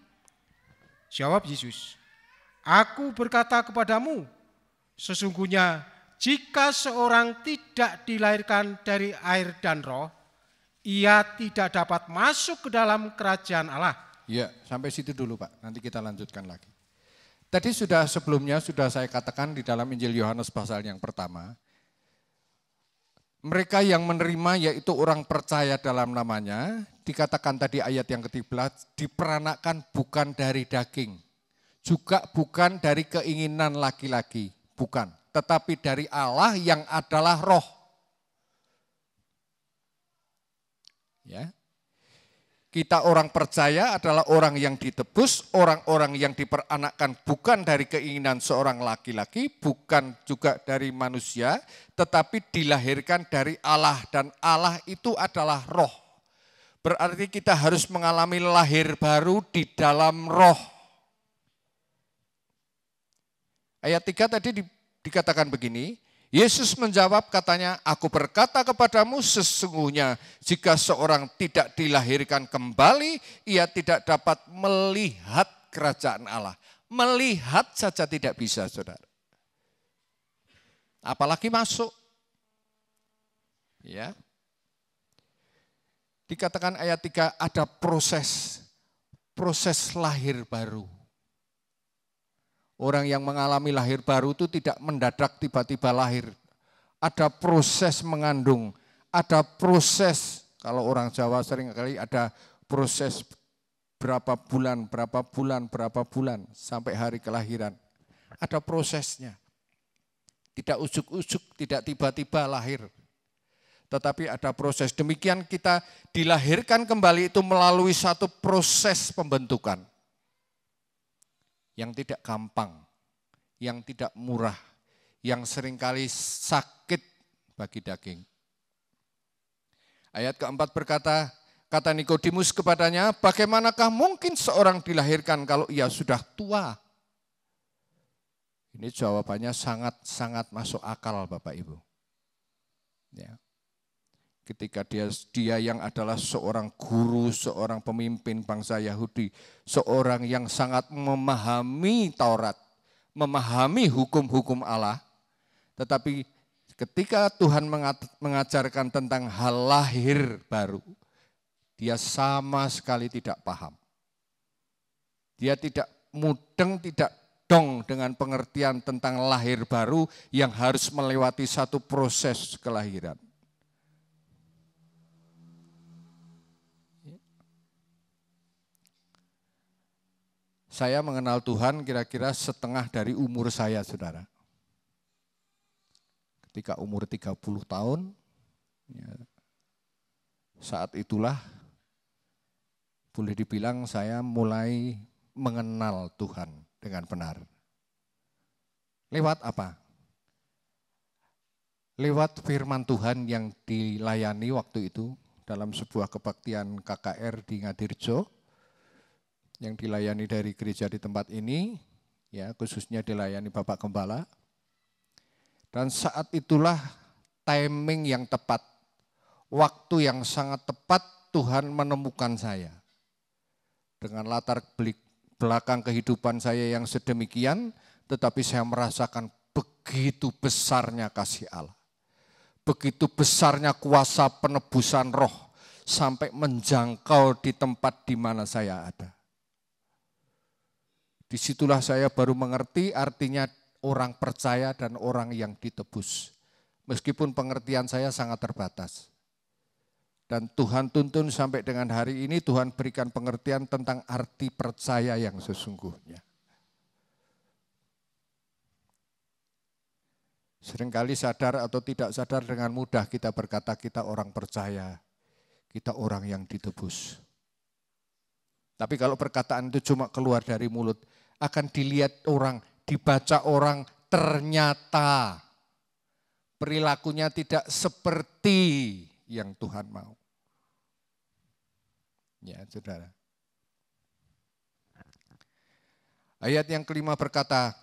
Jawab Yesus, "Aku berkata kepadamu, sesungguhnya jika seorang tidak dilahirkan dari air dan roh, ia tidak dapat masuk ke dalam kerajaan Allah." Ya, sampai situ dulu Pak, nanti kita lanjutkan lagi. Tadi sebelumnya sudah saya katakan di dalam Injil Yohanes pasal yang pertama, mereka yang menerima yaitu orang percaya dalam namanya, dikatakan tadi ayat yang ke-13, diperanakkan bukan dari daging, juga bukan dari keinginan laki-laki, bukan. Tetapi dari Allah yang adalah roh. Ya. Kita orang percaya adalah orang yang ditebus, orang-orang yang diperanakkan bukan dari keinginan seorang laki-laki, bukan juga dari manusia, tetapi dilahirkan dari Allah, dan Allah itu adalah roh. Berarti kita harus mengalami lahir baru di dalam roh. Ayat 3 tadi dikatakan begini, Yesus menjawab katanya, "Aku berkata kepadamu sesungguhnya jika seorang tidak dilahirkan kembali, ia tidak dapat melihat kerajaan Allah." Melihat saja tidak bisa, saudara. Apalagi masuk. Ya. Dikatakan ayat 3 ada proses lahir baru. Orang yang mengalami lahir baru itu tidak mendadak tiba-tiba lahir. Ada proses mengandung, ada proses, kalau orang Jawa sering kali ada proses berapa bulan, sampai hari kelahiran. Ada prosesnya. Tidak ujuk-ujuk, tidak tiba-tiba lahir. Tetapi ada proses. Demikian kita dilahirkan kembali itu melalui satu proses pembentukan. Yang tidak gampang, yang tidak murah, yang seringkali sakit bagi daging. Ayat keempat berkata, kata Nikodemus kepadanya, "Bagaimanakah mungkin seorang dilahirkan kalau ia sudah tua?" Ini jawabannya sangat-sangat masuk akal Bapak Ibu. Ya. Ketika dia yang adalah seorang guru, seorang pemimpin bangsa Yahudi, seorang yang sangat memahami Taurat, memahami hukum-hukum Allah, tetapi ketika Tuhan mengajarkan tentang hal lahir baru, dia sama sekali tidak paham. Dia tidak mudeng, tidak dong dengan pengertian tentang lahir baru yang harus melewati satu proses kelahiran. Saya mengenal Tuhan kira-kira setengah dari umur saya, saudara. Ketika umur 30 tahun, ya, saat itulah boleh dibilang saya mulai mengenal Tuhan dengan benar. Lewat apa? Lewat firman Tuhan yang dilayani waktu itu dalam sebuah kebaktian KKR di Ngadirjo, yang dilayani dari gereja di tempat ini, ya khususnya dilayani Bapak Gembala. Dan saat itulah timing yang tepat, waktu yang sangat tepat Tuhan menemukan saya. Dengan latar belakang kehidupan saya yang sedemikian, tetapi saya merasakan begitu besarnya kasih Allah. Begitu besarnya kuasa penebusan roh sampai menjangkau di tempat di mana saya ada. Disitulah saya baru mengerti artinya orang percaya dan orang yang ditebus. Meskipun pengertian saya sangat terbatas. Dan Tuhan tuntun sampai dengan hari ini Tuhan berikan pengertian tentang arti percaya yang sesungguhnya. Seringkali sadar atau tidak sadar dengan mudah kita berkata kita orang percaya, kita orang yang ditebus. Tapi kalau perkataan itu cuma keluar dari mulut, akan dilihat orang, dibaca orang, ternyata perilakunya tidak seperti yang Tuhan mau. Ya, saudara. Ayat yang kelima berkata,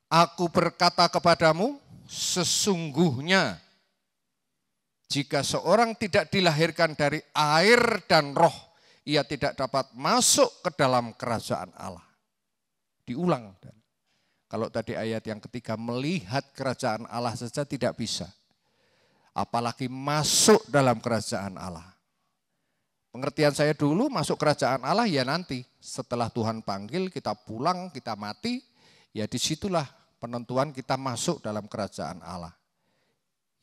aku berkata kepadamu, sesungguhnya jika seorang tidak dilahirkan dari air dan roh, ia tidak dapat masuk ke dalam kerajaan Allah. Diulang. Kalau tadi ayat yang ketiga, melihat kerajaan Allah saja tidak bisa. Apalagi masuk dalam kerajaan Allah. Pengertian saya dulu masuk kerajaan Allah ya nanti. Setelah Tuhan panggil kita pulang, kita mati, ya disitulah penentuan kita masuk dalam kerajaan Allah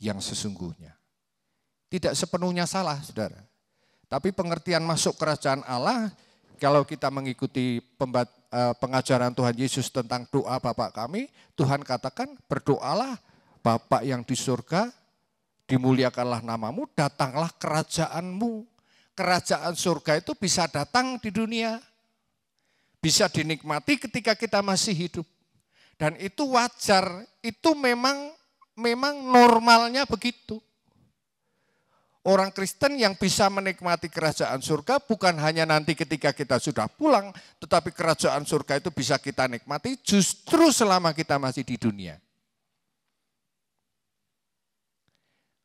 yang sesungguhnya. Tidak sepenuhnya salah, saudara. Tapi pengertian masuk kerajaan Allah, kalau kita mengikuti pengajaran Tuhan Yesus tentang doa Bapa kami, Tuhan katakan berdoalah Bapa yang di surga, dimuliakanlah namamu, datanglah kerajaanmu. Kerajaan surga itu bisa datang di dunia, bisa dinikmati ketika kita masih hidup. Dan itu wajar, itu memang normalnya begitu. Orang Kristen yang bisa menikmati kerajaan surga bukan hanya nanti ketika kita sudah pulang, tetapi kerajaan surga itu bisa kita nikmati justru selama kita masih di dunia.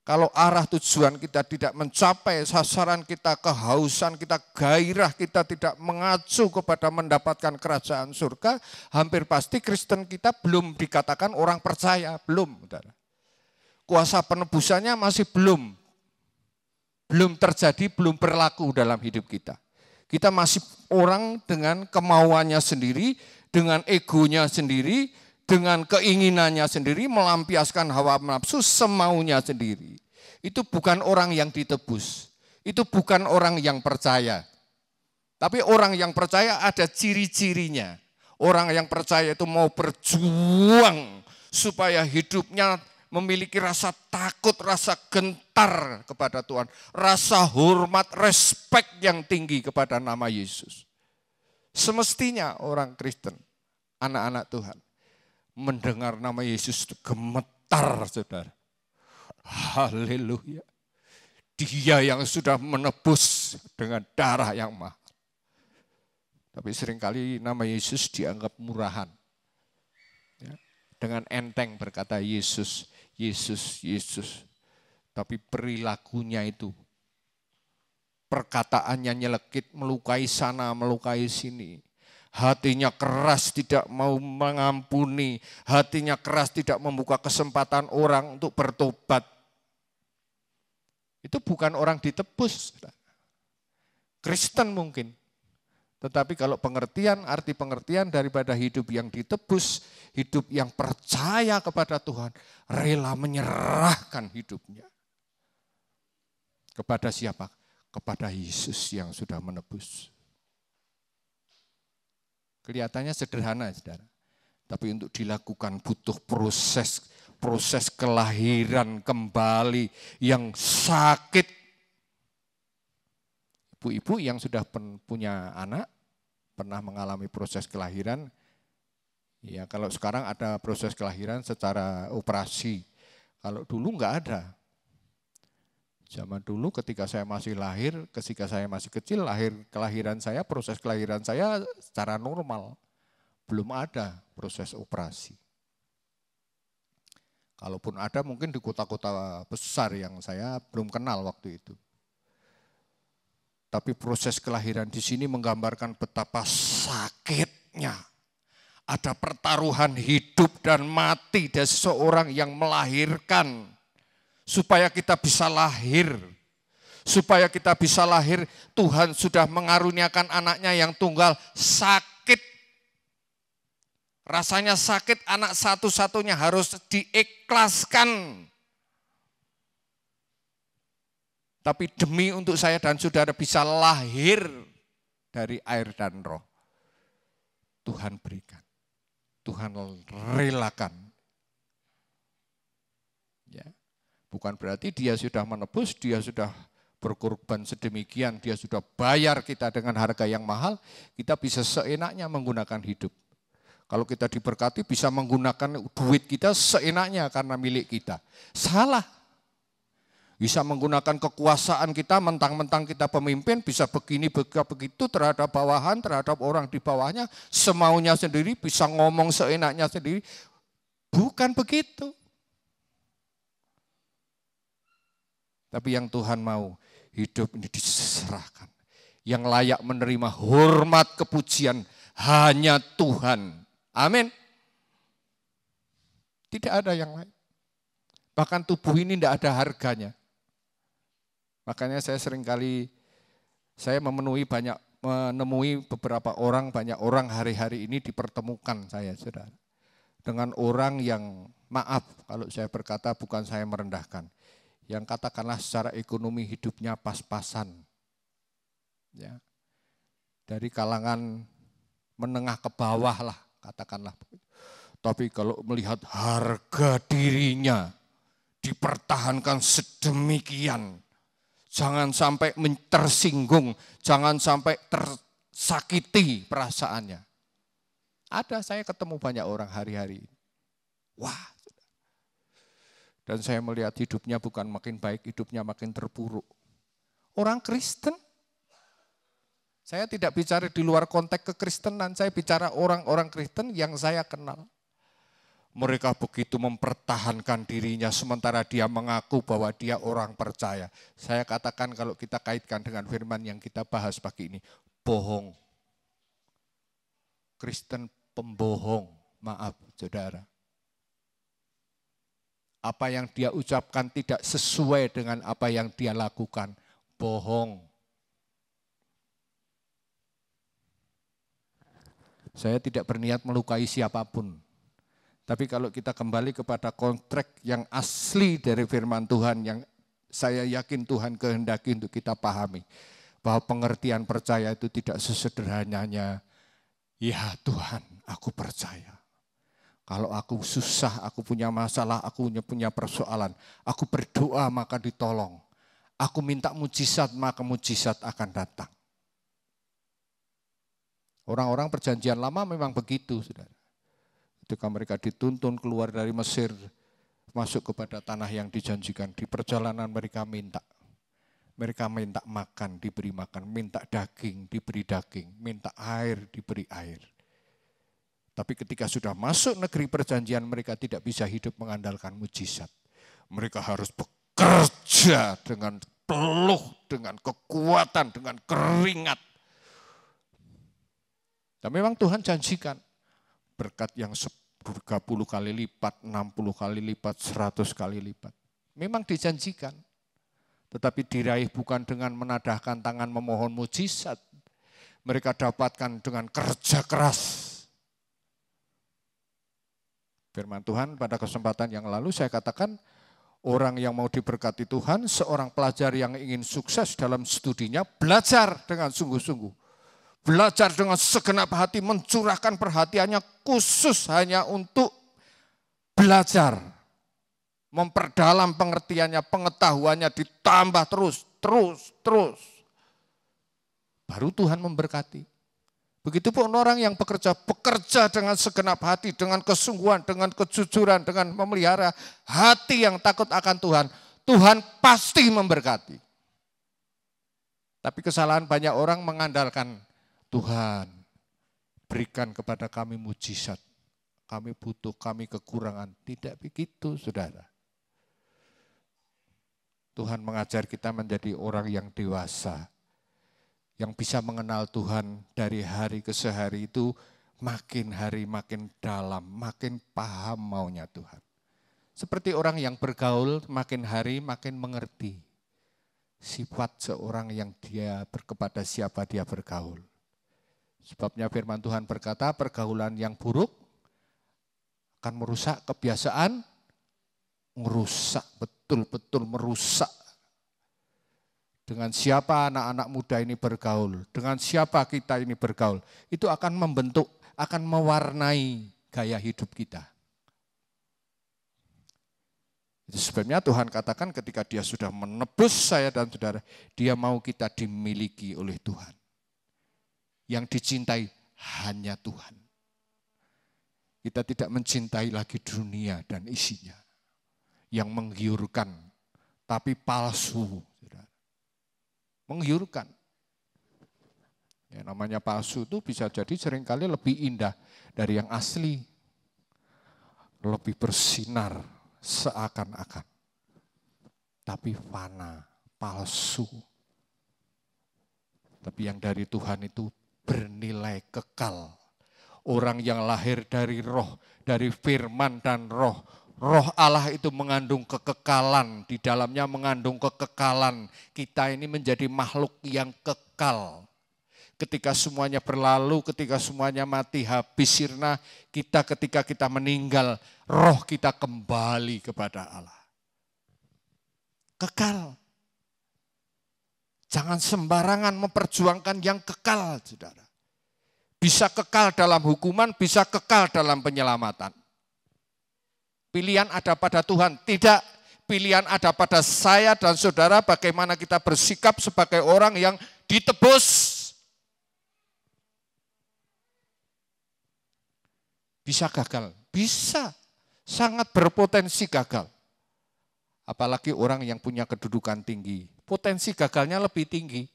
Kalau arah tujuan kita tidak mencapai, sasaran kita, kehausan kita, gairah kita tidak mengacu kepada mendapatkan kerajaan surga, hampir pasti Kristen kita belum dikatakan orang percaya, belum. Kuasa penebusannya masih belum terjadi, belum berlaku dalam hidup kita. Kita masih orang dengan kemauannya sendiri, dengan egonya sendiri, dengan keinginannya sendiri, melampiaskan hawa nafsu semaunya sendiri. Itu bukan orang yang ditebus, itu bukan orang yang percaya. Tapi orang yang percaya ada ciri-cirinya. Orang yang percaya itu mau berjuang supaya hidupnya memiliki rasa takut, rasa gentar kepada Tuhan, rasa hormat, respek yang tinggi kepada nama Yesus. Semestinya orang Kristen, anak-anak Tuhan, mendengar nama Yesus itu gemetar, saudara. Haleluya. Dia yang sudah menebus dengan darah yang mahal. Tapi seringkali nama Yesus dianggap murahan. Ya, dengan enteng berkata Yesus, Yesus, Yesus. Tapi perilakunya itu, perkataannya nyelekit, melukai sana, melukai sini. Hatinya keras, tidak mau mengampuni. Hatinya keras, tidak membuka kesempatan orang untuk bertobat. Itu bukan orang ditebus. Kristen mungkin. Tetapi kalau pengertian, arti pengertian daripada hidup yang ditebus, hidup yang percaya kepada Tuhan, rela menyerahkan hidupnya. Kepada siapa? Kepada Yesus yang sudah menebus. Kelihatannya sederhana, saudara. Tapi untuk dilakukan butuh proses kelahiran kembali yang sakit. Ibu-ibu yang sudah punya anak, pernah mengalami proses kelahiran. Ya, kalau sekarang ada proses kelahiran secara operasi. Kalau dulu enggak ada. Zaman dulu ketika saya masih lahir, ketika saya masih kecil, kelahiran saya, proses kelahiran saya secara normal. Belum ada proses operasi. Kalaupun ada mungkin di kota-kota besar yang saya belum kenal waktu itu. Tapi proses kelahiran di sini menggambarkan betapa sakitnya. Ada pertaruhan hidup dan mati dari seseorang yang melahirkan. Supaya kita bisa lahir. Supaya kita bisa lahir, Tuhan sudah mengaruniakan anaknya yang tunggal sakit. Rasanya sakit, anak satu-satunya harus diikhlaskan. Tapi demi untuk saya dan saudara bisa lahir dari air dan roh. Tuhan berikan. Tuhan relakan. Ya. Bukan berarti dia sudah menebus, dia sudah berkorban sedemikian, dia sudah bayar kita dengan harga yang mahal, kita bisa seenaknya menggunakan hidup. Kalau kita diberkati bisa menggunakan duit kita seenaknya karena milik kita. Salah. Bisa menggunakan kekuasaan kita, mentang-mentang kita pemimpin, bisa begini, begitu terhadap bawahan, terhadap orang di bawahnya, semaunya sendiri, bisa ngomong seenaknya sendiri. Bukan begitu. Tapi yang Tuhan mau, hidup ini diserahkan. Yang layak menerima hormat kepujian hanya Tuhan. Amin. Tidak ada yang lain. Bahkan tubuh ini tidak ada harganya. Makanya saya menemui beberapa orang, banyak orang hari-hari ini dipertemukan saya, saudara. Dengan orang yang, maaf kalau saya berkata bukan saya merendahkan, yang katakanlah secara ekonomi hidupnya pas-pasan. Ya. Dari kalangan menengah ke bawah lah, katakanlah. Tapi kalau melihat harga dirinya dipertahankan sedemikian, jangan sampai tersinggung, jangan sampai tersakiti perasaannya. Ada, saya ketemu banyak orang hari-hari ini. Wah, dan saya melihat hidupnya bukan makin baik, hidupnya makin terpuruk. Orang Kristen, saya tidak bicara di luar konteks kekristenan, saya bicara orang-orang Kristen yang saya kenal. Mereka begitu mempertahankan dirinya sementara dia mengaku bahwa dia orang percaya. Saya katakan kalau kita kaitkan dengan firman yang kita bahas pagi ini, bohong. Kristen pembohong, maaf saudara. Apa yang dia ucapkan tidak sesuai dengan apa yang dia lakukan, bohong. Saya tidak berniat melukai siapapun. Tapi kalau kita kembali kepada konteks yang asli dari firman Tuhan yang saya yakin Tuhan kehendaki untuk kita pahami. Bahwa pengertian percaya itu tidak sesederhananya, ya Tuhan aku percaya. Kalau aku susah, aku punya masalah, aku punya persoalan, aku berdoa maka ditolong. Aku minta mujizat maka mujizat akan datang. Orang-orang perjanjian lama memang begitu, saudara. Ketika mereka dituntun keluar dari Mesir, masuk kepada tanah yang dijanjikan, di perjalanan mereka minta. Mereka minta makan, diberi makan, minta daging, diberi daging, minta air, diberi air. Tapi ketika sudah masuk negeri perjanjian, mereka tidak bisa hidup mengandalkan mujizat. Mereka harus bekerja dengan peluh, dengan kekuatan, dengan keringat. Dan memang Tuhan janjikan berkat yang 30 kali lipat, 60 kali lipat, 100 kali lipat. Memang dijanjikan. Tetapi diraih bukan dengan menadahkan tangan memohon mujizat. Mereka dapatkan dengan kerja keras. Firman Tuhan pada kesempatan yang lalu saya katakan, orang yang mau diberkati Tuhan, seorang pelajar yang ingin sukses dalam studinya, belajar dengan sungguh-sungguh. Belajar dengan segenap hati, mencurahkan perhatiannya khusus hanya untuk belajar. Memperdalam pengertiannya, pengetahuannya ditambah terus. Baru Tuhan memberkati. Begitupun orang yang bekerja dengan segenap hati, dengan kesungguhan, dengan kejujuran, dengan memelihara hati yang takut akan Tuhan. Tuhan pasti memberkati. Tapi kesalahan banyak orang mengandalkan, Tuhan, berikan kepada kami mujizat. Kami butuh, kami kekurangan. Tidak begitu, saudara. Tuhan mengajar kita menjadi orang yang dewasa. Yang bisa mengenal Tuhan dari hari ke sehari itu makin hari makin dalam, makin paham maunya Tuhan. Seperti orang yang bergaul makin hari makin mengerti sifat seorang yang dia kepada siapa dia bergaul. Sebabnya firman Tuhan berkata pergaulan yang buruk akan merusak kebiasaan, merusak, betul-betul merusak. Dengan siapa anak-anak muda ini bergaul, dengan siapa kita ini bergaul, itu akan membentuk, akan mewarnai gaya hidup kita. Itu sebabnya Tuhan katakan ketika dia sudah menebus saya dan saudara, dia mau kita dimiliki oleh Tuhan. Yang dicintai hanya Tuhan. Kita tidak mencintai lagi dunia dan isinya. Yang menggiurkan, tapi palsu. Menggiurkan. Ya, namanya palsu itu bisa jadi seringkali lebih indah dari yang asli. Lebih bersinar seakan-akan. Tapi fana, palsu. Tapi yang dari Tuhan itu bernilai kekal. Orang yang lahir dari roh, dari firman dan roh. Roh Allah itu mengandung kekekalan, di dalamnya mengandung kekekalan. Kita ini menjadi makhluk yang kekal. Ketika semuanya berlalu, ketika semuanya mati, habis sirna, ketika kita meninggal, roh kita kembali kepada Allah. Kekal. Jangan sembarangan memperjuangkan yang kekal, saudara. Bisa kekal dalam hukuman, bisa kekal dalam penyelamatan. Pilihan ada pada Tuhan, tidak. Pilihan ada pada saya dan saudara bagaimana kita bersikap sebagai orang yang ditebus. Bisa gagal, bisa. Sangat berpotensi gagal. Apalagi orang yang punya kedudukan tinggi. Potensi gagalnya lebih tinggi.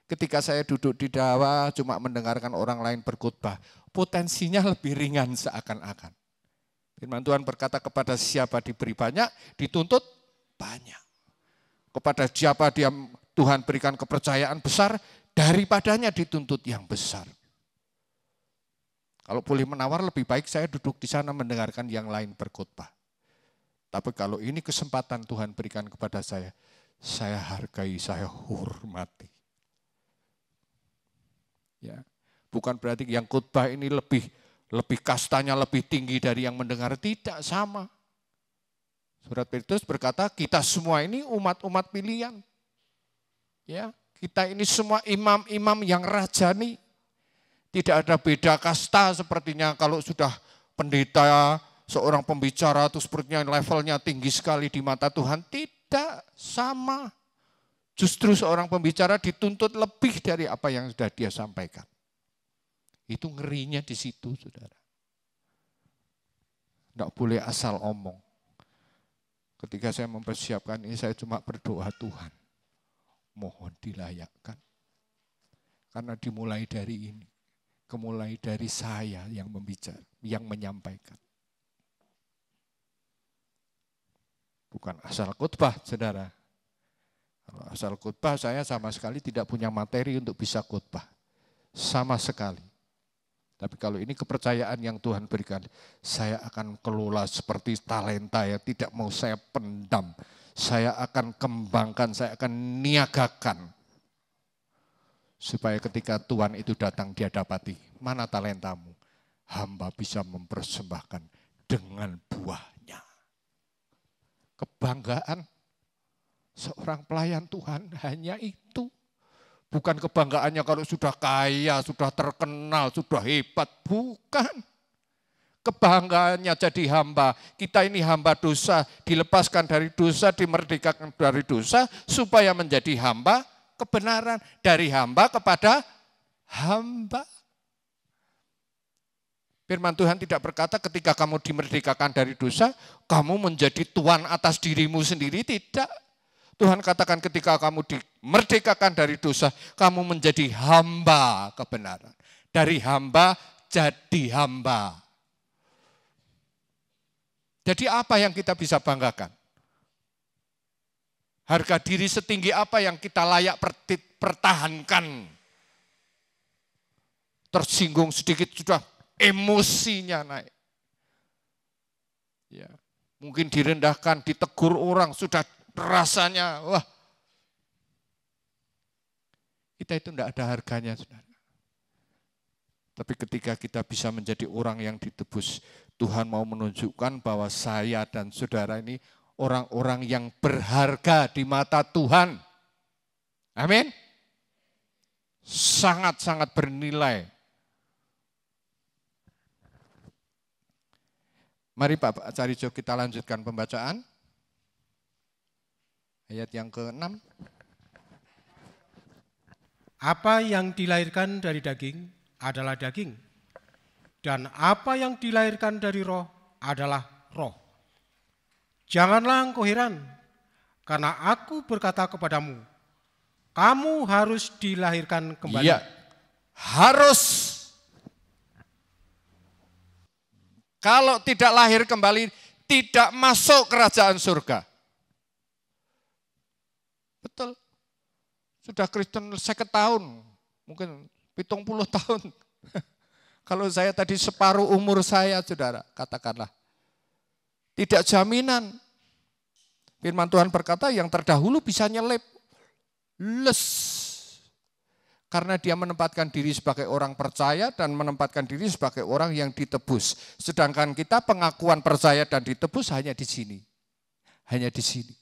Ketika saya duduk di dawa cuma mendengarkan orang lain berkhotbah, potensinya lebih ringan seakan-akan. Firman Tuhan berkata kepada siapa diberi banyak, dituntut banyak. Kepada siapa dia Tuhan berikan kepercayaan besar, daripadanya dituntut yang besar. Kalau boleh menawar lebih baik saya duduk di sana mendengarkan yang lain berkhotbah. Tapi kalau ini kesempatan Tuhan berikan kepada saya hargai, saya hormati. Ya, bukan berarti yang khotbah ini lebih kastanya lebih tinggi dari yang mendengar, tidak, sama. Surat Petrus berkata kita semua ini umat-umat pilihan. Ya, kita ini semua imam-imam yang rajani. Tidak ada beda kasta sepertinya kalau sudah pendeta, seorang pembicara terus sepertinya levelnya tinggi sekali di mata Tuhan. Tidak, sama. Justru seorang pembicara dituntut lebih dari apa yang sudah dia sampaikan. Itu ngerinya di situ, saudara. Tidak boleh asal omong. Ketika saya mempersiapkan ini, saya cuma berdoa Tuhan. Mohon dilayakkan. Karena dimulai dari ini. Kemulai dari saya yang membicara, yang menyampaikan. Bukan asal khotbah, saudara. Kalau asal khotbah, saya sama sekali tidak punya materi untuk bisa khotbah. Sama sekali. Tapi kalau ini kepercayaan yang Tuhan berikan, saya akan kelola seperti talenta yang tidak mau saya pendam. Saya akan kembangkan, saya akan niagakan. Supaya ketika Tuhan itu datang dia dapati, mana talentamu? Hamba bisa mempersembahkan dengan buahnya. Kebanggaan seorang pelayan Tuhan hanya itu. Bukan kebanggaannya kalau sudah kaya, sudah terkenal, sudah hebat. Bukan. Kebanggaannya jadi hamba. Kita ini hamba dosa, dilepaskan dari dosa, dimerdekakan dari dosa, supaya menjadi hamba kebenaran. Dari hamba kepada hamba. Firman Tuhan tidak berkata ketika kamu dimerdekakan dari dosa, kamu menjadi tuan atas dirimu sendiri, tidak. Tuhan katakan ketika kamu dimerdekakan dari dosa, kamu menjadi hamba kebenaran. Dari hamba jadi hamba. Jadi apa yang kita bisa banggakan? Harga diri setinggi apa yang kita layak pertahankan? Tersinggung sedikit sudah emosinya naik. Ya, mungkin direndahkan, ditegur orang, sudah rasanya, wah. Kita itu tidak ada harganya, saudara. Tapi ketika kita bisa menjadi orang yang ditebus, Tuhan mau menunjukkan bahwa saya dan saudara ini orang-orang yang berharga di mata Tuhan. Amin. Sangat-sangat bernilai. Mari Pak Carijo kita lanjutkan pembacaan. Ayat yang ke-6. Apa yang dilahirkan dari daging adalah daging, dan apa yang dilahirkan dari roh adalah roh. Janganlah engkau heran, karena aku berkata kepadamu, kamu harus dilahirkan kembali. Iya, harus. Kalau tidak lahir kembali, tidak masuk kerajaan surga. Betul. Sudah Kristen 50 tahun, mungkin 70 tahun. Kalau saya tadi separuh umur saya, saudara, katakanlah. Tidak jaminan. Firman Tuhan berkata yang terdahulu bisa nyelip. Les. Karena dia menempatkan diri sebagai orang percaya dan menempatkan diri sebagai orang yang ditebus. Sedangkan kita pengakuan percaya dan ditebus hanya di sini. Hanya di sini.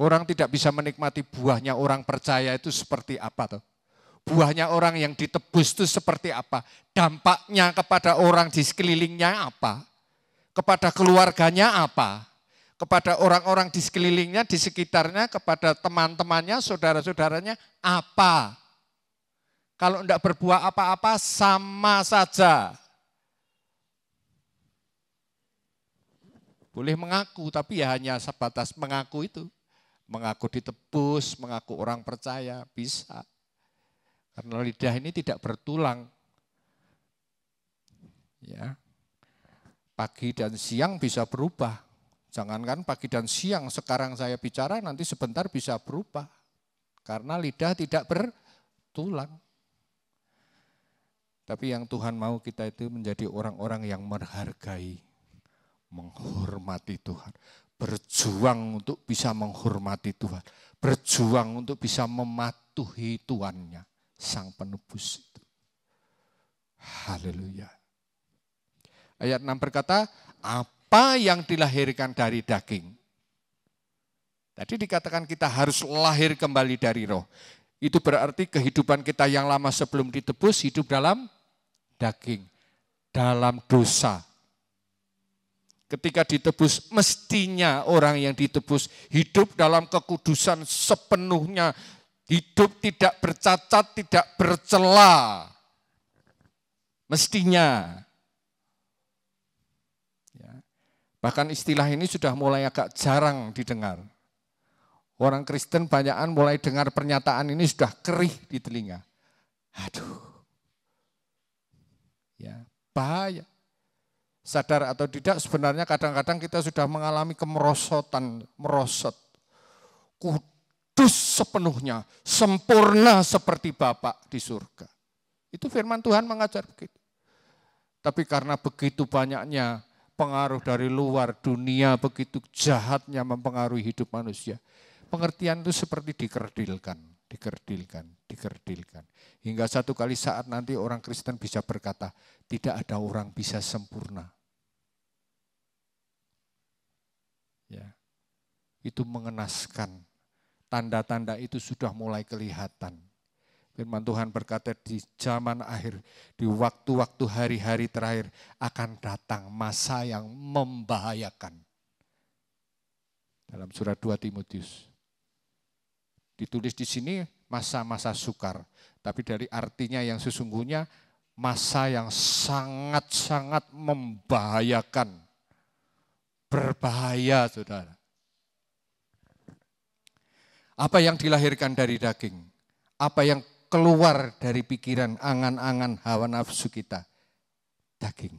Orang tidak bisa menikmati buahnya orang percaya itu seperti apa tuh? Buahnya orang yang ditebus itu seperti apa? Dampaknya kepada orang di sekelilingnya apa? Kepada keluarganya apa? Kepada orang-orang di sekelilingnya, di sekitarnya, kepada teman-temannya, saudara-saudaranya apa? Kalau tidak berbuah apa-apa sama saja. Boleh mengaku tapi ya hanya sebatas mengaku itu. Mengaku ditebus, mengaku orang percaya, bisa. Karena lidah ini tidak bertulang. Ya. Pagi dan siang bisa berubah. Jangankan pagi dan siang, sekarang saya bicara nanti sebentar bisa berubah. Karena lidah tidak bertulang. Tapi yang Tuhan mau kita itu menjadi orang-orang yang menghargai, menghormati Tuhan. Berjuang untuk bisa menghormati Tuhan. Berjuang untuk bisa mematuhi Tuannya, Sang Penebus itu. Haleluya. Ayat 6 berkata, apa yang dilahirkan dari daging. Tadi dikatakan kita harus lahir kembali dari roh. Itu berarti kehidupan kita yang lama sebelum ditebus hidup dalam daging, dalam dosa. Ketika ditebus, mestinya orang yang ditebus hidup dalam kekudusan sepenuhnya. Hidup tidak bercacat, tidak bercela. Mestinya. Ya. Bahkan istilah ini sudah mulai agak jarang didengar. Orang Kristen banyakan mulai dengar pernyataan ini sudah kerih di telinga. Aduh. Ya, bahaya. Sadar atau tidak sebenarnya kadang-kadang kita sudah mengalami kemerosotan, merosot. Kudus sepenuhnya, sempurna seperti Bapa di surga. Itu firman Tuhan mengajar begitu. Tapi karena begitu banyaknya pengaruh dari luar dunia, begitu jahatnya mempengaruhi hidup manusia. Pengertian itu seperti dikerdilkan. Hingga satu kali saat nanti orang Kristen bisa berkata, tidak ada orang bisa sempurna. Ya, itu mengenaskan. Tanda-tanda itu sudah mulai kelihatan. Firman Tuhan berkata di zaman akhir, di waktu-waktu hari-hari terakhir akan datang masa yang membahayakan. Dalam surat 2 Timotius. Ditulis di sini masa-masa sukar, tapi dari artinya yang sesungguhnya masa yang sangat-sangat membahayakan. Berbahaya, saudara. Apa yang dilahirkan dari daging? Apa yang keluar dari pikiran, angan-angan, hawa nafsu kita? Daging.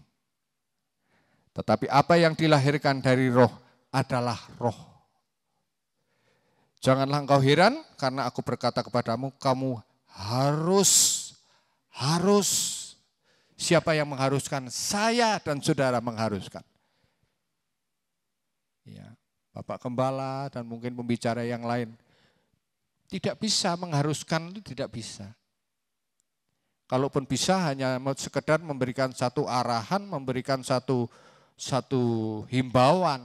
Tetapi apa yang dilahirkan dari roh adalah roh. Janganlah engkau heran karena aku berkata kepadamu, kamu harus. Siapa yang mengharuskan? Saya dan saudara mengharuskan. Ya, Bapak Gembala dan mungkin pembicara yang lain. Tidak bisa mengharuskan, itu tidak bisa. Kalaupun bisa hanya sekedar memberikan satu arahan, memberikan satu himbauan.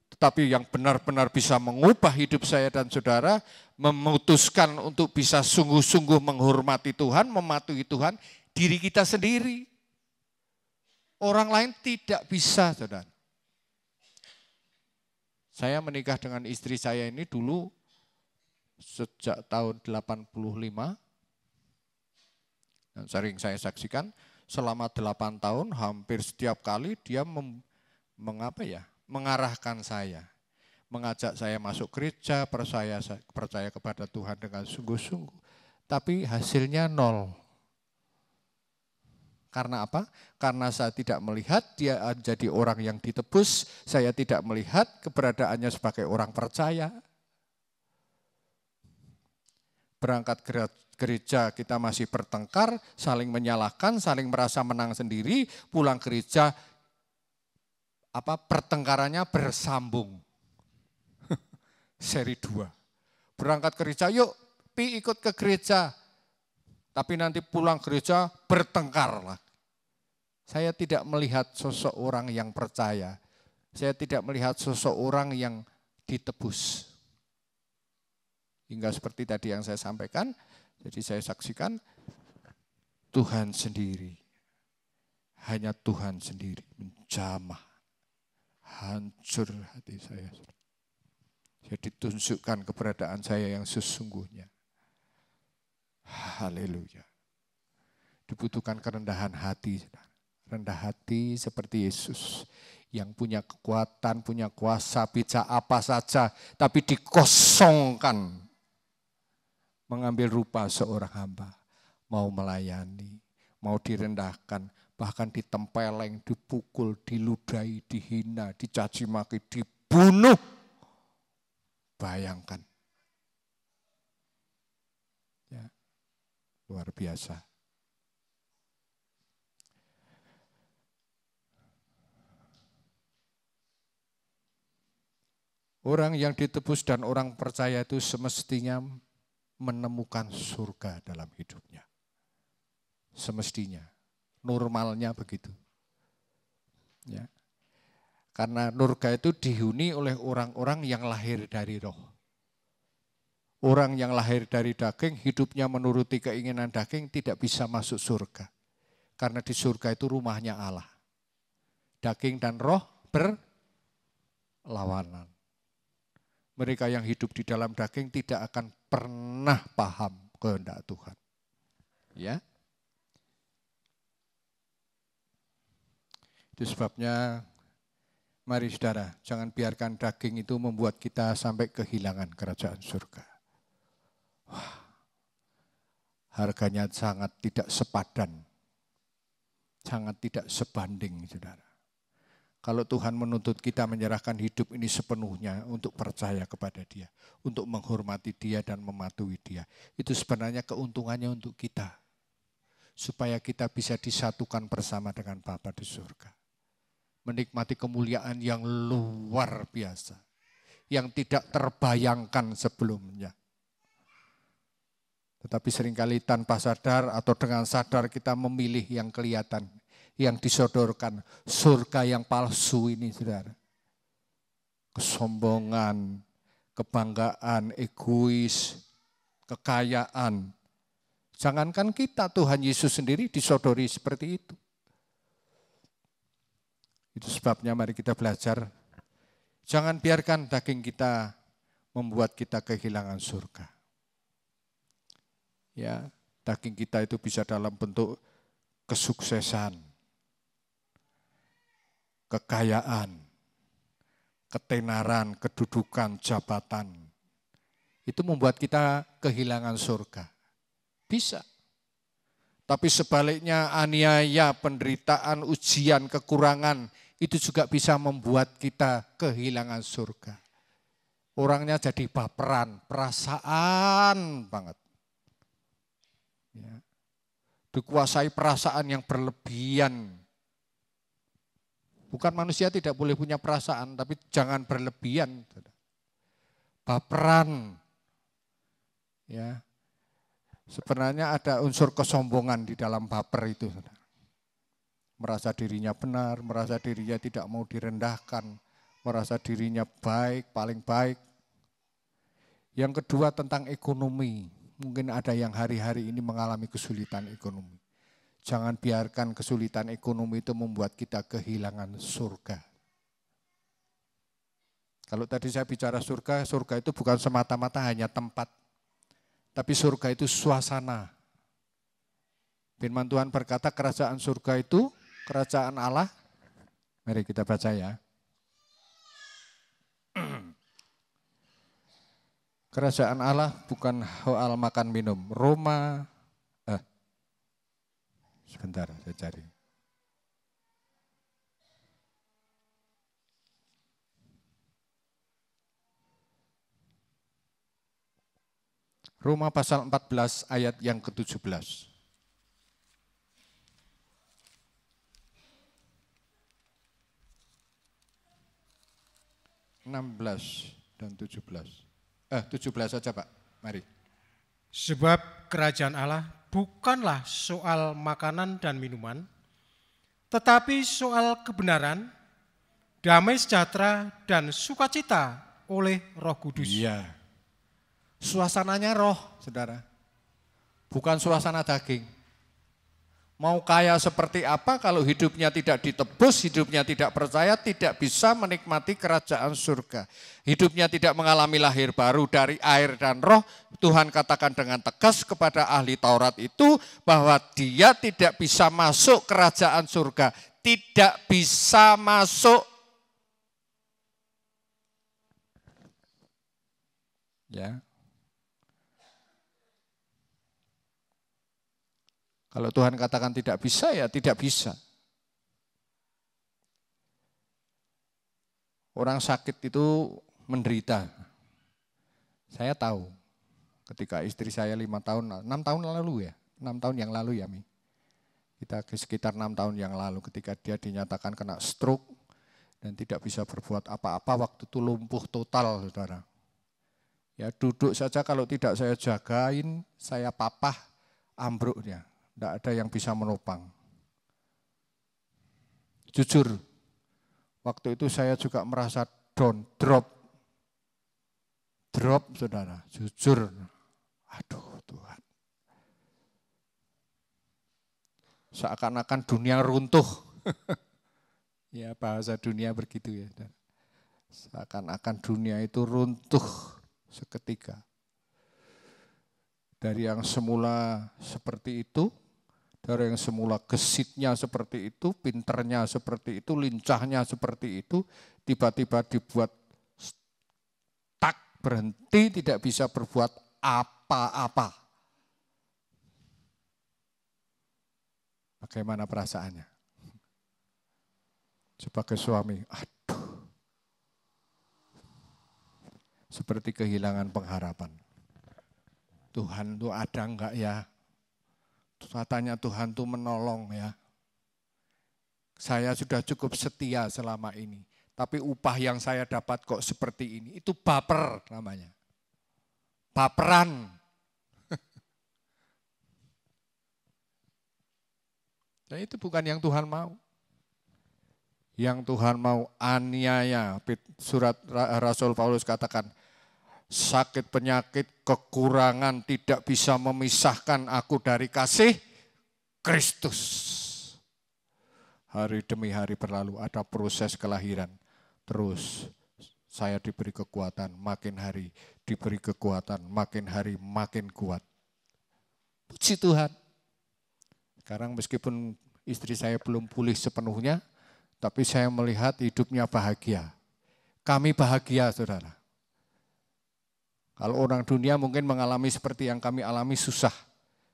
Tetapi yang benar-benar bisa mengubah hidup saya dan saudara, memutuskan untuk bisa sungguh-sungguh menghormati Tuhan, mematuhi Tuhan, diri kita sendiri. Orang lain tidak bisa, saudara. Saya menikah dengan istri saya ini dulu sejak tahun 85, dan sering saya saksikan selama 8 tahun hampir setiap kali dia mengarahkan saya, mengajak saya masuk gereja, percaya kepada Tuhan dengan sungguh-sungguh, tapi hasilnya nol. Karena apa? Karena saya tidak melihat dia jadi orang yang ditebus, saya tidak melihat keberadaannya sebagai orang percaya. Berangkat gereja kita masih bertengkar, saling menyalahkan, saling merasa menang sendiri, pulang gereja pertengkarannya bersambung. Seri 2. Berangkat gereja, yuk Pi ikut ke gereja. Tapi nanti pulang gereja bertengkar lagi. Saya tidak melihat sosok orang yang percaya. Saya tidak melihat sosok orang yang ditebus. Hingga seperti tadi yang saya sampaikan, jadi saya saksikan Tuhan sendiri. Hanya Tuhan sendiri menjamah. Hancur hati saya. Jadi tunjukkan keberadaan saya yang sesungguhnya. Haleluya. Dibutuhkan kerendahan hati. Rendah hati seperti Yesus. Yang punya kekuatan, punya kuasa, bisa apa saja. Tapi dikosongkan. Mengambil rupa seorang hamba. Mau melayani, mau direndahkan. Bahkan ditempeleng, dipukul, diludahi, dihina, dicaci maki, dibunuh. Bayangkan. Ya, luar biasa. Orang yang ditebus dan orang percaya itu semestinya menemukan surga dalam hidupnya. Semestinya, normalnya begitu. Ya. Karena surga itu dihuni oleh orang-orang yang lahir dari roh. Orang yang lahir dari daging, hidupnya menuruti keinginan daging tidak bisa masuk surga. Karena di surga itu rumahnya Allah. Daging dan roh berlawanan. Mereka yang hidup di dalam daging tidak akan pernah paham kehendak Tuhan. Ya. Itu sebabnya mari saudara, jangan biarkan daging itu membuat kita sampai kehilangan kerajaan surga. Wah, harganya sangat tidak sepadan, sangat tidak sebanding, saudara. Kalau Tuhan menuntut kita menyerahkan hidup ini sepenuhnya untuk percaya kepada Dia, untuk menghormati Dia dan mematuhi Dia, itu sebenarnya keuntungannya untuk kita, supaya kita bisa disatukan bersama dengan Bapa di surga. Menikmati kemuliaan yang luar biasa, yang tidak terbayangkan sebelumnya. Tetapi seringkali tanpa sadar atau dengan sadar kita memilih yang kelihatan, yang disodorkan, surga yang palsu ini, saudara. Kesombongan, kebanggaan, egois, kekayaan. Jangankan kita, Tuhan Yesus sendiri disodori seperti itu. Itu sebabnya mari kita belajar, jangan biarkan daging kita membuat kita kehilangan surga. Ya, daging kita itu bisa dalam bentuk kesuksesan, kekayaan, ketenaran, kedudukan, jabatan. Itu membuat kita kehilangan surga. Bisa. Tapi sebaliknya aniaya, penderitaan, ujian, kekurangan, itu juga bisa membuat kita kehilangan surga. Orangnya jadi baperan, perasaan banget. Ya. Dikuasai perasaan yang berlebihan. Bukan manusia tidak boleh punya perasaan, tapi jangan berlebihan. Baperan. Ya. Sebenarnya ada unsur kesombongan di dalam baper itu. Merasa dirinya benar, merasa dirinya tidak mau direndahkan, merasa dirinya baik, paling baik. Yang kedua tentang ekonomi. Mungkin ada yang hari-hari ini mengalami kesulitan ekonomi. Jangan biarkan kesulitan ekonomi itu membuat kita kehilangan surga. Kalau tadi saya bicara surga, surga itu bukan semata-mata hanya tempat. Tapi surga itu suasana. Firman Tuhan berkata kerajaan surga itu, kerajaan Allah. Mari kita baca ya. Kerajaan Allah bukan soal makan minum. Sebentar, saya cari. Roma pasal 14 ayat yang ke-17. 16 dan 17. 17 saja Pak, mari. Sebab kerajaan Allah bukanlah soal makanan dan minuman, tetapi soal kebenaran, damai sejahtera, dan sukacita oleh Roh Kudus. Iya. Suasananya roh, saudara. Bukan suasana daging. Mau kaya seperti apa kalau hidupnya tidak ditebus, hidupnya tidak percaya, tidak bisa menikmati kerajaan surga. Hidupnya tidak mengalami lahir baru dari air dan roh. Tuhan katakan dengan tegas kepada ahli Taurat itu bahwa dia tidak bisa masuk kerajaan surga. Tidak bisa masuk. Ya. Kalau Tuhan katakan tidak bisa, ya tidak bisa. Orang sakit itu menderita. Saya tahu ketika istri saya 6 tahun lalu ya, 6 tahun yang lalu ya Mi. Kita sekitar 6 tahun yang lalu ketika dia dinyatakan kena stroke dan tidak bisa berbuat apa-apa, waktu itu lumpuh total saudara. Ya duduk saja kalau tidak saya jagain, saya papah, ambruk dia. Tidak ada yang bisa menopang. Jujur, waktu itu saya juga merasa down, drop saudara, jujur. Aduh Tuhan. Seakan-akan dunia runtuh. Ya bahasa dunia begitu ya. Seakan-akan dunia itu runtuh seketika. Dari yang semula seperti itu, dari yang semula gesitnya seperti itu, pinternya seperti itu, lincahnya seperti itu, tiba-tiba dibuat stuck, berhenti, tidak bisa berbuat apa-apa. Bagaimana perasaannya? Sebagai suami, aduh, seperti kehilangan pengharapan. Tuhan itu ada enggak ya? Katanya Tuhan itu menolong ya. Saya sudah cukup setia selama ini. Tapi upah yang saya dapat kok seperti ini. Itu baper namanya. Baperan. Dan itu bukan yang Tuhan mau. Yang Tuhan mau aniaya. Surat Rasul Paulus katakan, sakit, penyakit, kekurangan tidak bisa memisahkan aku dari kasih Kristus. Hari demi hari berlalu, ada proses kelahiran. Terus saya diberi kekuatan, makin hari diberi kekuatan, makin hari makin kuat. Puji Tuhan. Sekarang meskipun istri saya belum pulih sepenuhnya, tapi saya melihat hidupnya bahagia. Kami bahagia, saudara. Kalau orang dunia mungkin mengalami seperti yang kami alami susah.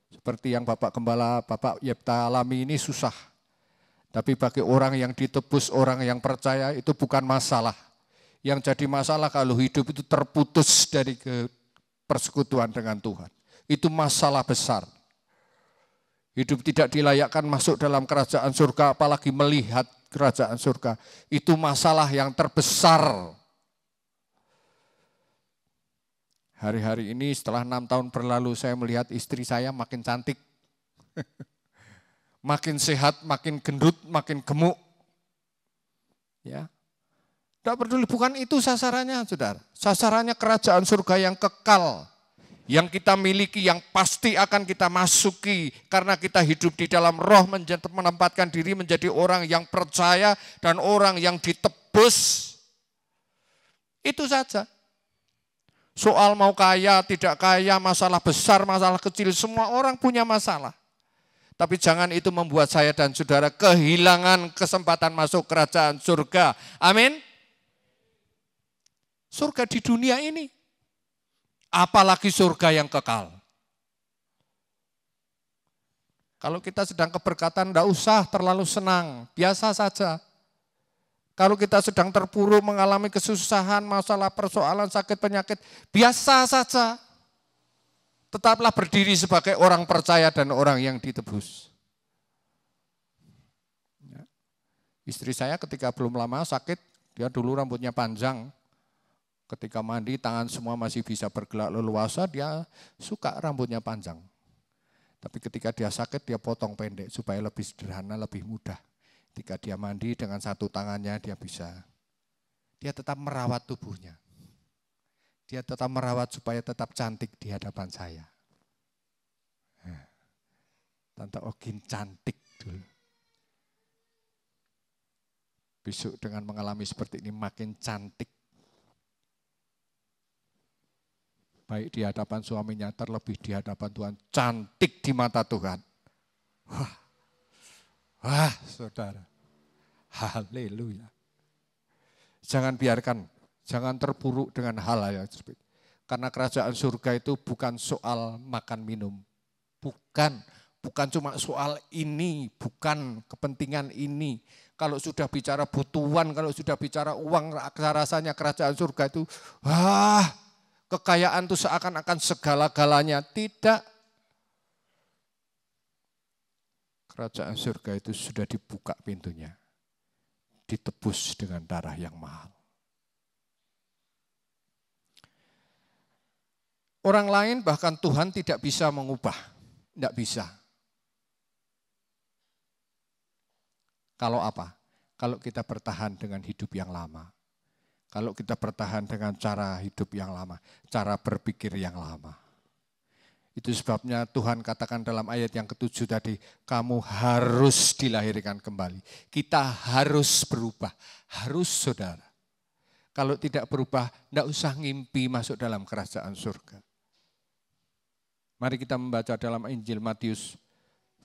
Seperti yang Bapak Gembala, Bapak Yepta alami ini susah. Tapi bagi orang yang ditebus, orang yang percaya itu bukan masalah. Yang jadi masalah kalau hidup itu terputus dari persekutuan dengan Tuhan. Itu masalah besar. Hidup tidak dilayakkan masuk dalam kerajaan surga, apalagi melihat kerajaan surga. Itu masalah yang terbesar. Hari-hari ini setelah 6 tahun berlalu saya melihat istri saya makin cantik. Makin sehat, makin gendut, makin gemuk. Ya. Tidak peduli, bukan itu sasarannya, saudara. Sasarannya kerajaan surga yang kekal, yang kita miliki, yang pasti akan kita masuki. Karena kita hidup di dalam roh, menempatkan diri menjadi orang yang percaya dan orang yang ditebus. Itu saja. Soal mau kaya, tidak kaya, masalah besar, masalah kecil, semua orang punya masalah. Tapi jangan itu membuat saya dan saudara kehilangan kesempatan masuk kerajaan surga. Amin. Surga di dunia ini, apalagi surga yang kekal. Kalau kita sedang keberkatan, tidak usah terlalu senang, biasa saja. Kalau kita sedang terpuruk, mengalami kesusahan, masalah, persoalan, sakit, penyakit, biasa saja. Tetaplah berdiri sebagai orang percaya dan orang yang ditebus. Istri saya ketika belum lama sakit, dia dulu rambutnya panjang. Ketika mandi tangan semua masih bisa bergelak leluasa, dia suka rambutnya panjang. Tapi ketika dia sakit dia potong pendek supaya lebih sederhana, lebih mudah. Ketika dia mandi dengan satu tangannya dia tetap merawat tubuhnya. Dia tetap merawat supaya tetap cantik di hadapan saya. Tante Ogin cantik dulu. Besok dengan mengalami seperti ini makin cantik. Baik di hadapan suaminya, terlebih di hadapan Tuhan. Cantik di mata Tuhan. Wah, saudara. Haleluya. Jangan biarkan, jangan terpuruk dengan hal yang seperti itu. Karena kerajaan surga itu bukan soal makan minum. Bukan cuma soal ini, bukan kepentingan ini. Kalau sudah bicara butuhan, kalau sudah bicara uang, rasanya kerajaan surga itu, kekayaan itu seakan-akan segala-galanya. Tidak. Kerajaan surga itu sudah dibuka pintunya. Ditebus dengan darah yang mahal. Orang lain bahkan Tuhan tidak bisa mengubah. Tidak bisa. Kalau apa? Kalau kita bertahan dengan hidup yang lama. Kalau kita bertahan dengan cara hidup yang lama, cara berpikir yang lama. Itu sebabnya Tuhan katakan dalam ayat yang ke-7 tadi, kamu harus dilahirkan kembali. Kita harus berubah, harus saudara. Kalau tidak berubah, tidak usah ngimpi masuk dalam kerajaan surga. Mari kita membaca dalam Injil Matius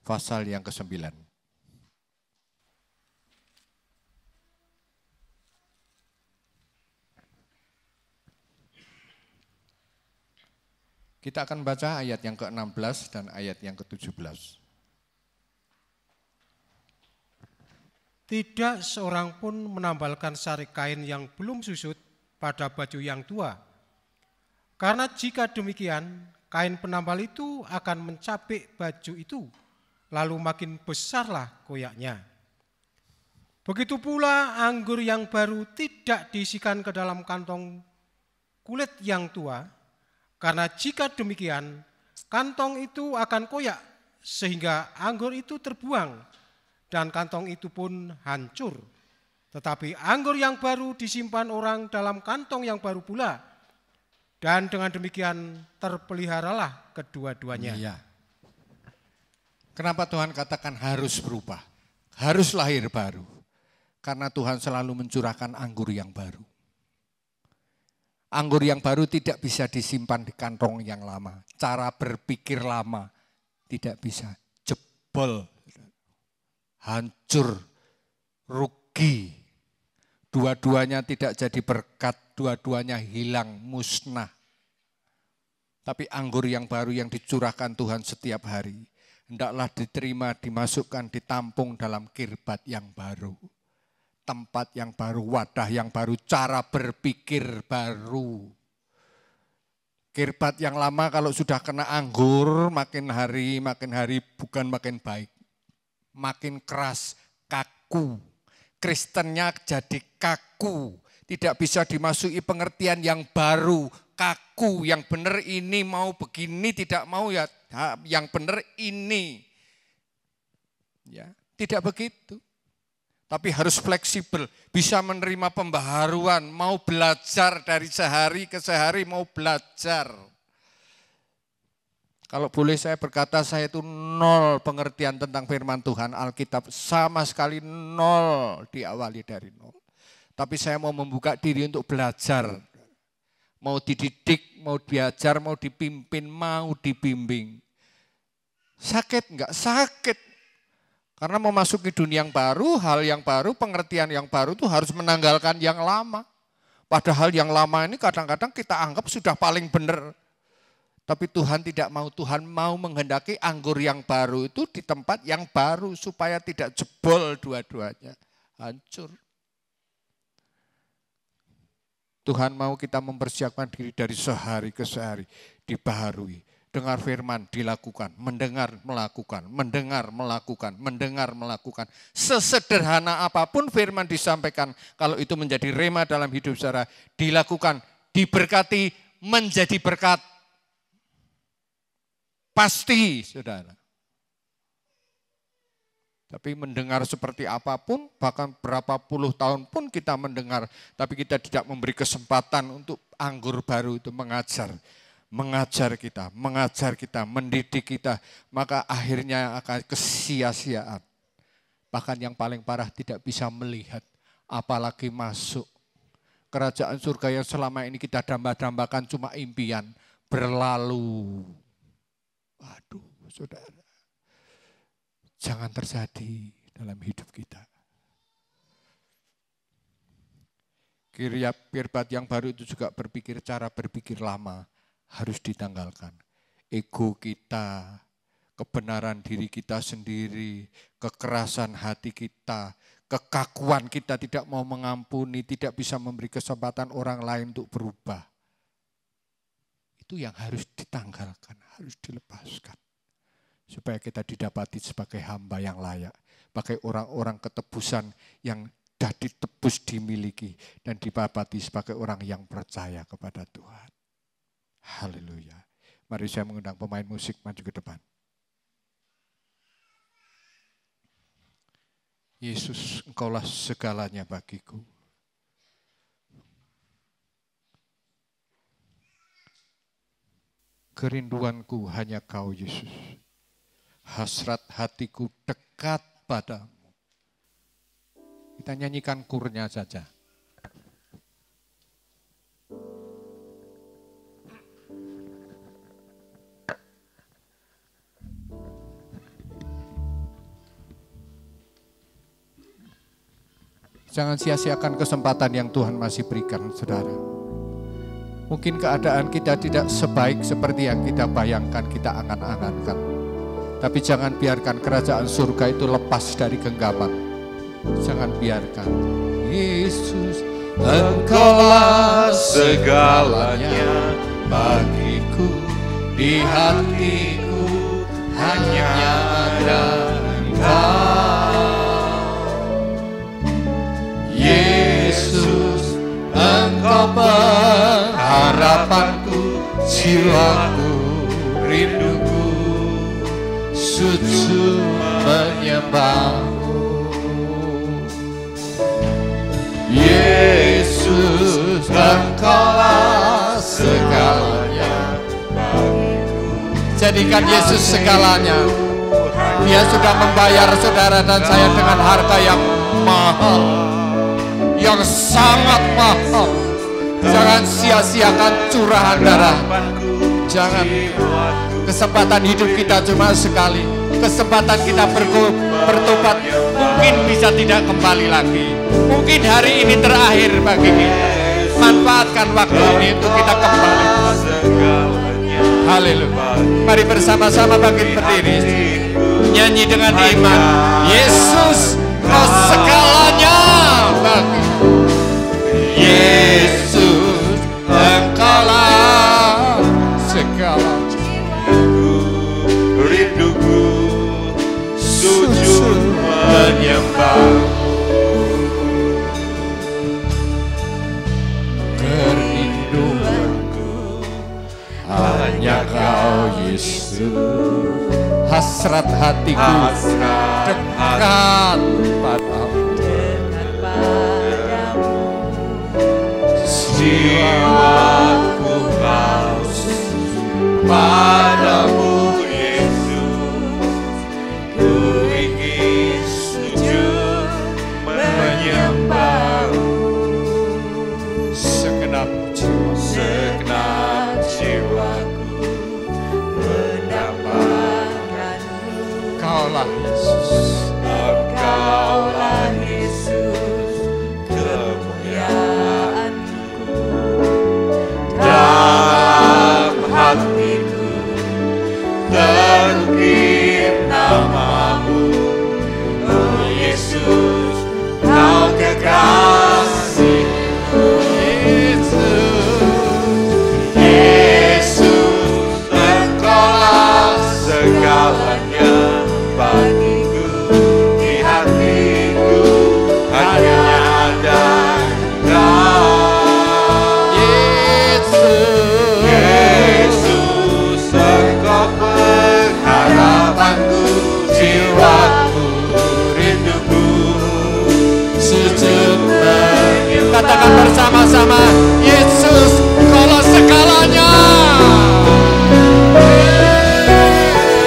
pasal yang ke-9. Kita akan baca ayat yang ke-16 dan ayat yang ke-17. Tidak seorang pun menambalkan sari kain yang belum susut pada baju yang tua. Karena jika demikian, kain penambal itu akan mencapik baju itu, lalu makin besarlah koyaknya. Begitu pula anggur yang baru tidak diisikan ke dalam kantong kulit yang tua, karena jika demikian, kantong itu akan koyak sehingga anggur itu terbuang dan kantong itu pun hancur. Tetapi anggur yang baru disimpan orang dalam kantong yang baru pula. Dan dengan demikian terpeliharalah kedua-duanya. Iya. Kenapa Tuhan katakan harus berubah? Harus lahir baru. Karena Tuhan selalu mencurahkan anggur yang baru. Anggur yang baru tidak bisa disimpan di kantong yang lama. Cara berpikir lama tidak bisa. Jebol, hancur, rugi. Dua-duanya tidak jadi berkat, dua-duanya hilang, musnah. Tapi anggur yang baru yang dicurahkan Tuhan setiap hari, hendaklah diterima, dimasukkan, ditampung dalam kirbat yang baru. tempat yang baru, wadah yang baru, cara berpikir baru. Kirbat yang lama kalau sudah kena anggur, makin hari bukan makin baik. Makin keras, kaku. Kristennya jadi kaku. Tidak bisa dimasuki pengertian yang baru, kaku. Yang benar ini mau begini, tidak mau ya yang benar ini. Ya, tidak begitu. Tapi harus fleksibel, bisa menerima pembaharuan, mau belajar dari sehari ke sehari, mau belajar. Kalau boleh saya berkata, saya itu nol pengertian tentang firman Tuhan, Alkitab sama sekali nol, diawali dari nol. Tapi saya mau membuka diri untuk belajar, mau dididik, mau diajar, mau dipimpin, mau dibimbing. Sakit enggak? Sakit. Karena memasuki dunia yang baru, hal yang baru, pengertian yang baru itu harus menanggalkan yang lama. Padahal yang lama ini kadang-kadang kita anggap sudah paling benar. Tapi Tuhan tidak mau, Tuhan mau menghendaki anggur yang baru itu di tempat yang baru supaya tidak jebol dua-duanya, hancur. Tuhan mau kita mempersiapkan diri dari sehari ke sehari, dibaharui. Dengar firman dilakukan, mendengar melakukan, mendengar melakukan, mendengar melakukan. Sesederhana apapun firman disampaikan, kalau itu menjadi rema dalam hidup saudara, dilakukan, diberkati, menjadi berkat. Pasti saudara. Tapi mendengar seperti apapun, bahkan berapa puluh tahun pun kita mendengar, tapi kita tidak memberi kesempatan untuk anggur baru itu mengajar kita, mendidik kita, maka akhirnya akan kesia-siaan. Bahkan yang paling parah tidak bisa melihat, apalagi masuk. Kerajaan surga yang selama ini kita damba-dambakan cuma impian, berlalu. Waduh, saudara, jangan terjadi dalam hidup kita. Kirbat yang baru itu juga berpikir cara berpikir lama. Harus ditanggalkan. Ego kita, kebenaran diri kita sendiri, kekerasan hati kita, kekakuan kita tidak mau mengampuni, tidak bisa memberi kesempatan orang lain untuk berubah. Itu yang harus ditanggalkan, harus dilepaskan. Supaya kita didapati sebagai hamba yang layak, sebagai orang-orang ketebusan yang dah ditebus dimiliki dan didapati sebagai orang yang percaya kepada Tuhan. Haleluya. Mari saya mengundang pemain musik maju ke depan. Yesus, Engkaulah segalanya bagiku. Kerinduanku hanya Kau, Yesus. Hasrat hatiku dekat padamu. Kita nyanyikan kurnya saja. Jangan sia-siakan kesempatan yang Tuhan masih berikan, saudara. Mungkin keadaan kita tidak sebaik seperti yang kita bayangkan, kita angan-angankan. Tapi jangan biarkan kerajaan surga itu lepas dari genggaman. Jangan biarkan. Yesus, Engkaulah segalanya bagiku, di hatiku hanya ada Engkau. Yesus, Engkau pengharapanku, jiwaku, rinduku, sujud menyembahmu. Yesus, Engkaulah segalanya bagiku. Jadikan Yesus segalanya. Dia sudah membayar saudara dan saya dengan harga yang mahal, yang sangat mahal. Jangan sia-siakan curahan darah. Jangan. Kesempatan hidup kita cuma sekali. Kesempatan kita bertobat mungkin bisa tidak kembali lagi. Mungkin hari ini terakhir bagi kita. Manfaatkan waktu ini untuk kita kembali. Haleluya. Mari bersama-sama bangkit berdiri. Nyanyi dengan iman. Yesus, Kau segalanya bagiku. Yesus, Engkaulah segala rinduku, sujud menyembah. hanya Kau Yesus, hasrat hatiku dekat padamu, jiwaku haus padamu Yesus, ku ingin sujud menyembahmu. segenap jiwaku mendambakanmu. Kaulah Yesus, Engkaulah Yesus, kemuliaanku. Dalam hatiku terukir namamu, oh Yesus, Kau kekasihku. Yesus, Engkaulah segalanya bagiku. Di hatiku hanya ada Kau. Yesus, Engkau pengharapanku, jiwaku, rinduku, sujud menyembah. katakan bersama-sama, Yesus, Kaulah segalanya.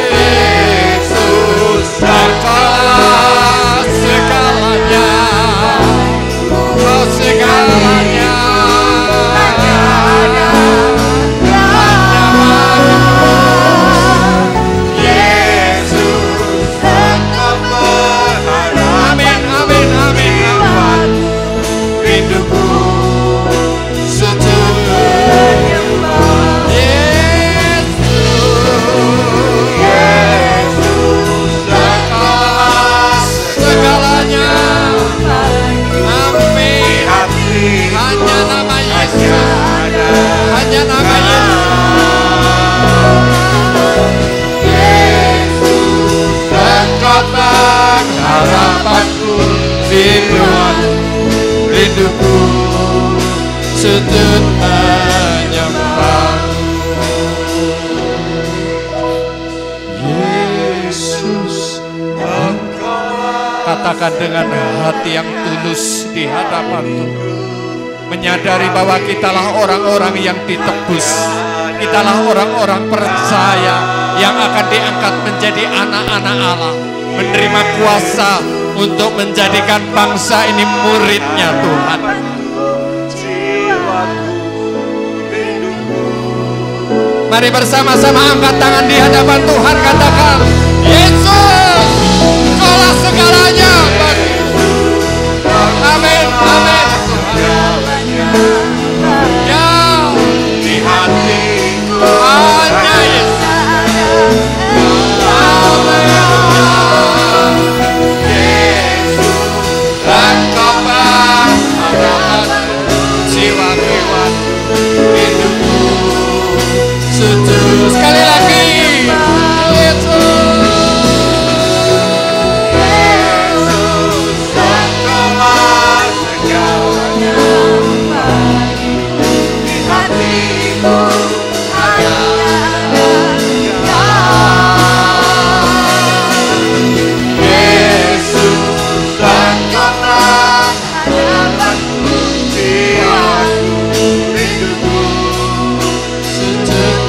Yesus, Engkaulah segalanya, Kau segalanya. Yesus, Engkau pengharapan, Amin, amin, amin. rinduku, sujud menyembah. Yesus, Engkaulah Segalanya. Amin. hati Hanya nama Yesus, ada hanya nama Yesus. Engkau pengharapanku, rinduku, Sujud menyembahmu. Yesus, katakan dengan hati yang tulus di hadapan Tuhan, menyadari bahwa kitalah orang-orang yang ditebus, kitalah orang-orang percaya yang akan diangkat menjadi anak-anak Allah, menerima kuasa untuk menjadikan bangsa ini muridnya Tuhan. jiwaku, rinduku. Mari bersama-sama angkat tangan di hadapan Tuhan, katakan, Yesus, Kaulah segalanya bagiku. Amin, amin. Ya, Di hatiku hanya Yesus. Engkau pengharapanku, Jiwa-jiwa rinduku, sujud sekali lagi. Yesus, Engkaulah segalanya bagiku. Di hatiku hanya ada Yesus, Engkaulah harapanku, jiwaku, rinduku, sujud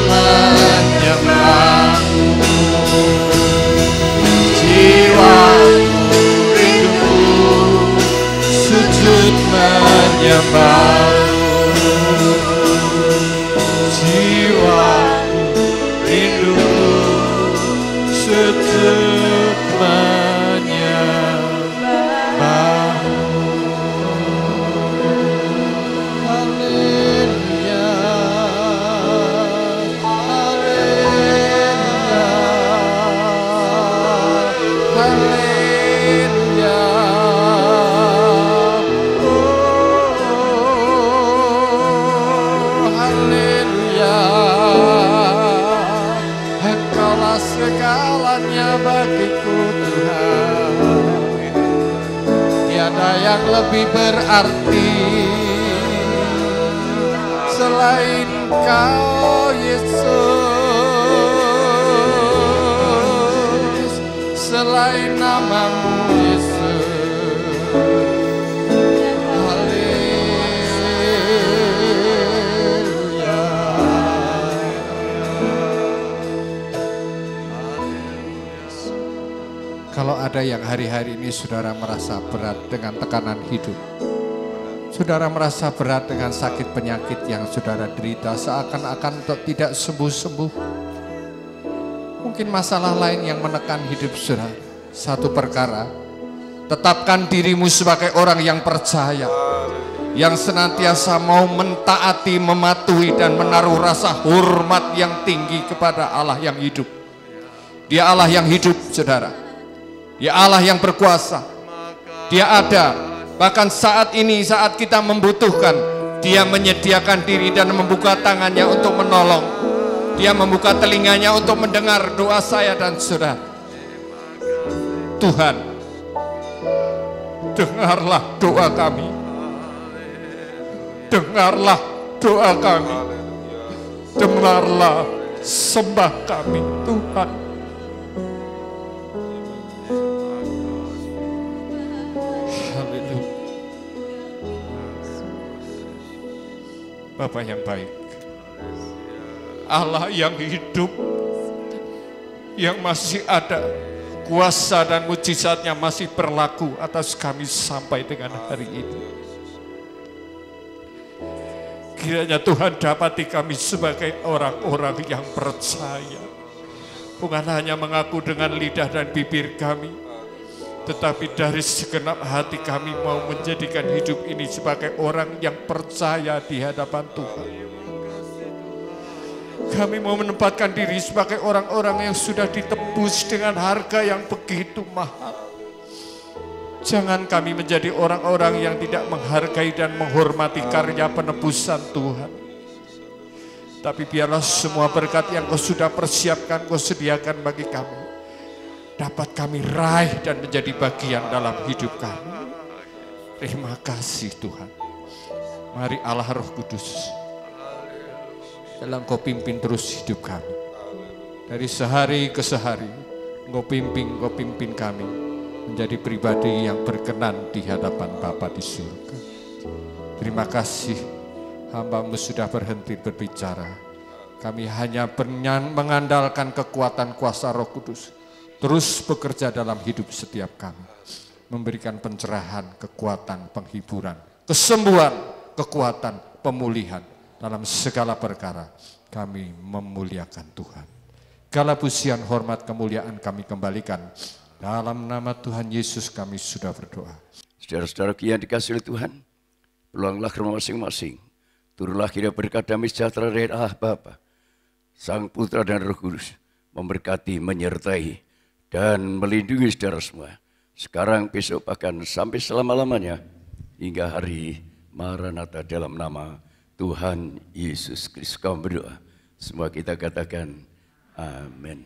ada yang lebih berarti selain Kau Yesus, selain nama-Mu Yesus. Haleluya. Kalau ada yang hari-hari ini saudara merasa berat dengan tekanan hidup, saudara merasa berat dengan sakit penyakit yang saudara derita seakan-akan tidak sembuh-sembuh. Mungkin masalah lain yang menekan hidup saudara. Satu perkara, tetapkan dirimu sebagai orang yang percaya, yang senantiasa mau mentaati, mematuhi dan menaruh rasa hormat yang tinggi kepada Allah yang hidup. Dia Allah yang hidup saudara. Dia Allah yang berkuasa. Dia ada. Bahkan saat ini, saat kita membutuhkan, Dia menyediakan diri dan membuka tangannya untuk menolong. Dia membuka telinganya untuk mendengar doa saya dan saudara. Tuhan, dengarlah doa kami. Dengarlah doa kami. Dengarlah sembah kami, Tuhan. Bapa yang baik, Allah yang hidup, yang masih ada, kuasa dan mujizatnya masih berlaku atas kami sampai dengan hari ini. Kiranya Tuhan dapati kami sebagai orang-orang yang percaya, bukan hanya mengaku dengan lidah dan bibir kami, tetapi dari segenap hati kami mau menjadikan hidup ini sebagai orang yang percaya di hadapan Tuhan. Kami mau menempatkan diri sebagai orang-orang yang sudah ditebus dengan harga yang begitu mahal. Jangan kami menjadi orang-orang yang tidak menghargai dan menghormati karya penebusan Tuhan. Tapi biarlah semua berkat yang Kau sudah persiapkan, Kau sediakan bagi kami, dapat kami raih dan menjadi bagian dalam hidup kami. Terima kasih Tuhan. Mari Allah Roh Kudus, dalam Kau pimpin terus hidup kami. Dari sehari ke sehari, Kau pimpin kami menjadi pribadi yang berkenan di hadapan Bapa di surga. Terima kasih, hamba-Mu sudah berhenti berbicara. Kami hanya mengandalkan kekuatan kuasa Roh Kudus terus bekerja dalam hidup setiap kami, memberikan pencerahan, kekuatan, penghiburan, kesembuhan, kekuatan, pemulihan dalam segala perkara. Kami memuliakan Tuhan. Segala pujian, hormat, kemuliaan kami kembalikan dalam nama Tuhan Yesus. Kami sudah berdoa. Saudara-saudara yang dikasihi oleh Tuhan, pulanglah ke rumah masing-masing. Turunlah kiranya berkat damai sejahtera dari Allah Bapa, Sang Putra dan Roh Kudus memberkati, menyertai dan melindungi saudara semua. Sekarang, besok, bahkan sampai selama-lamanya hingga hari Maranatha dalam nama Tuhan Yesus Kristus. Kami berdoa. Semua kita katakan amin.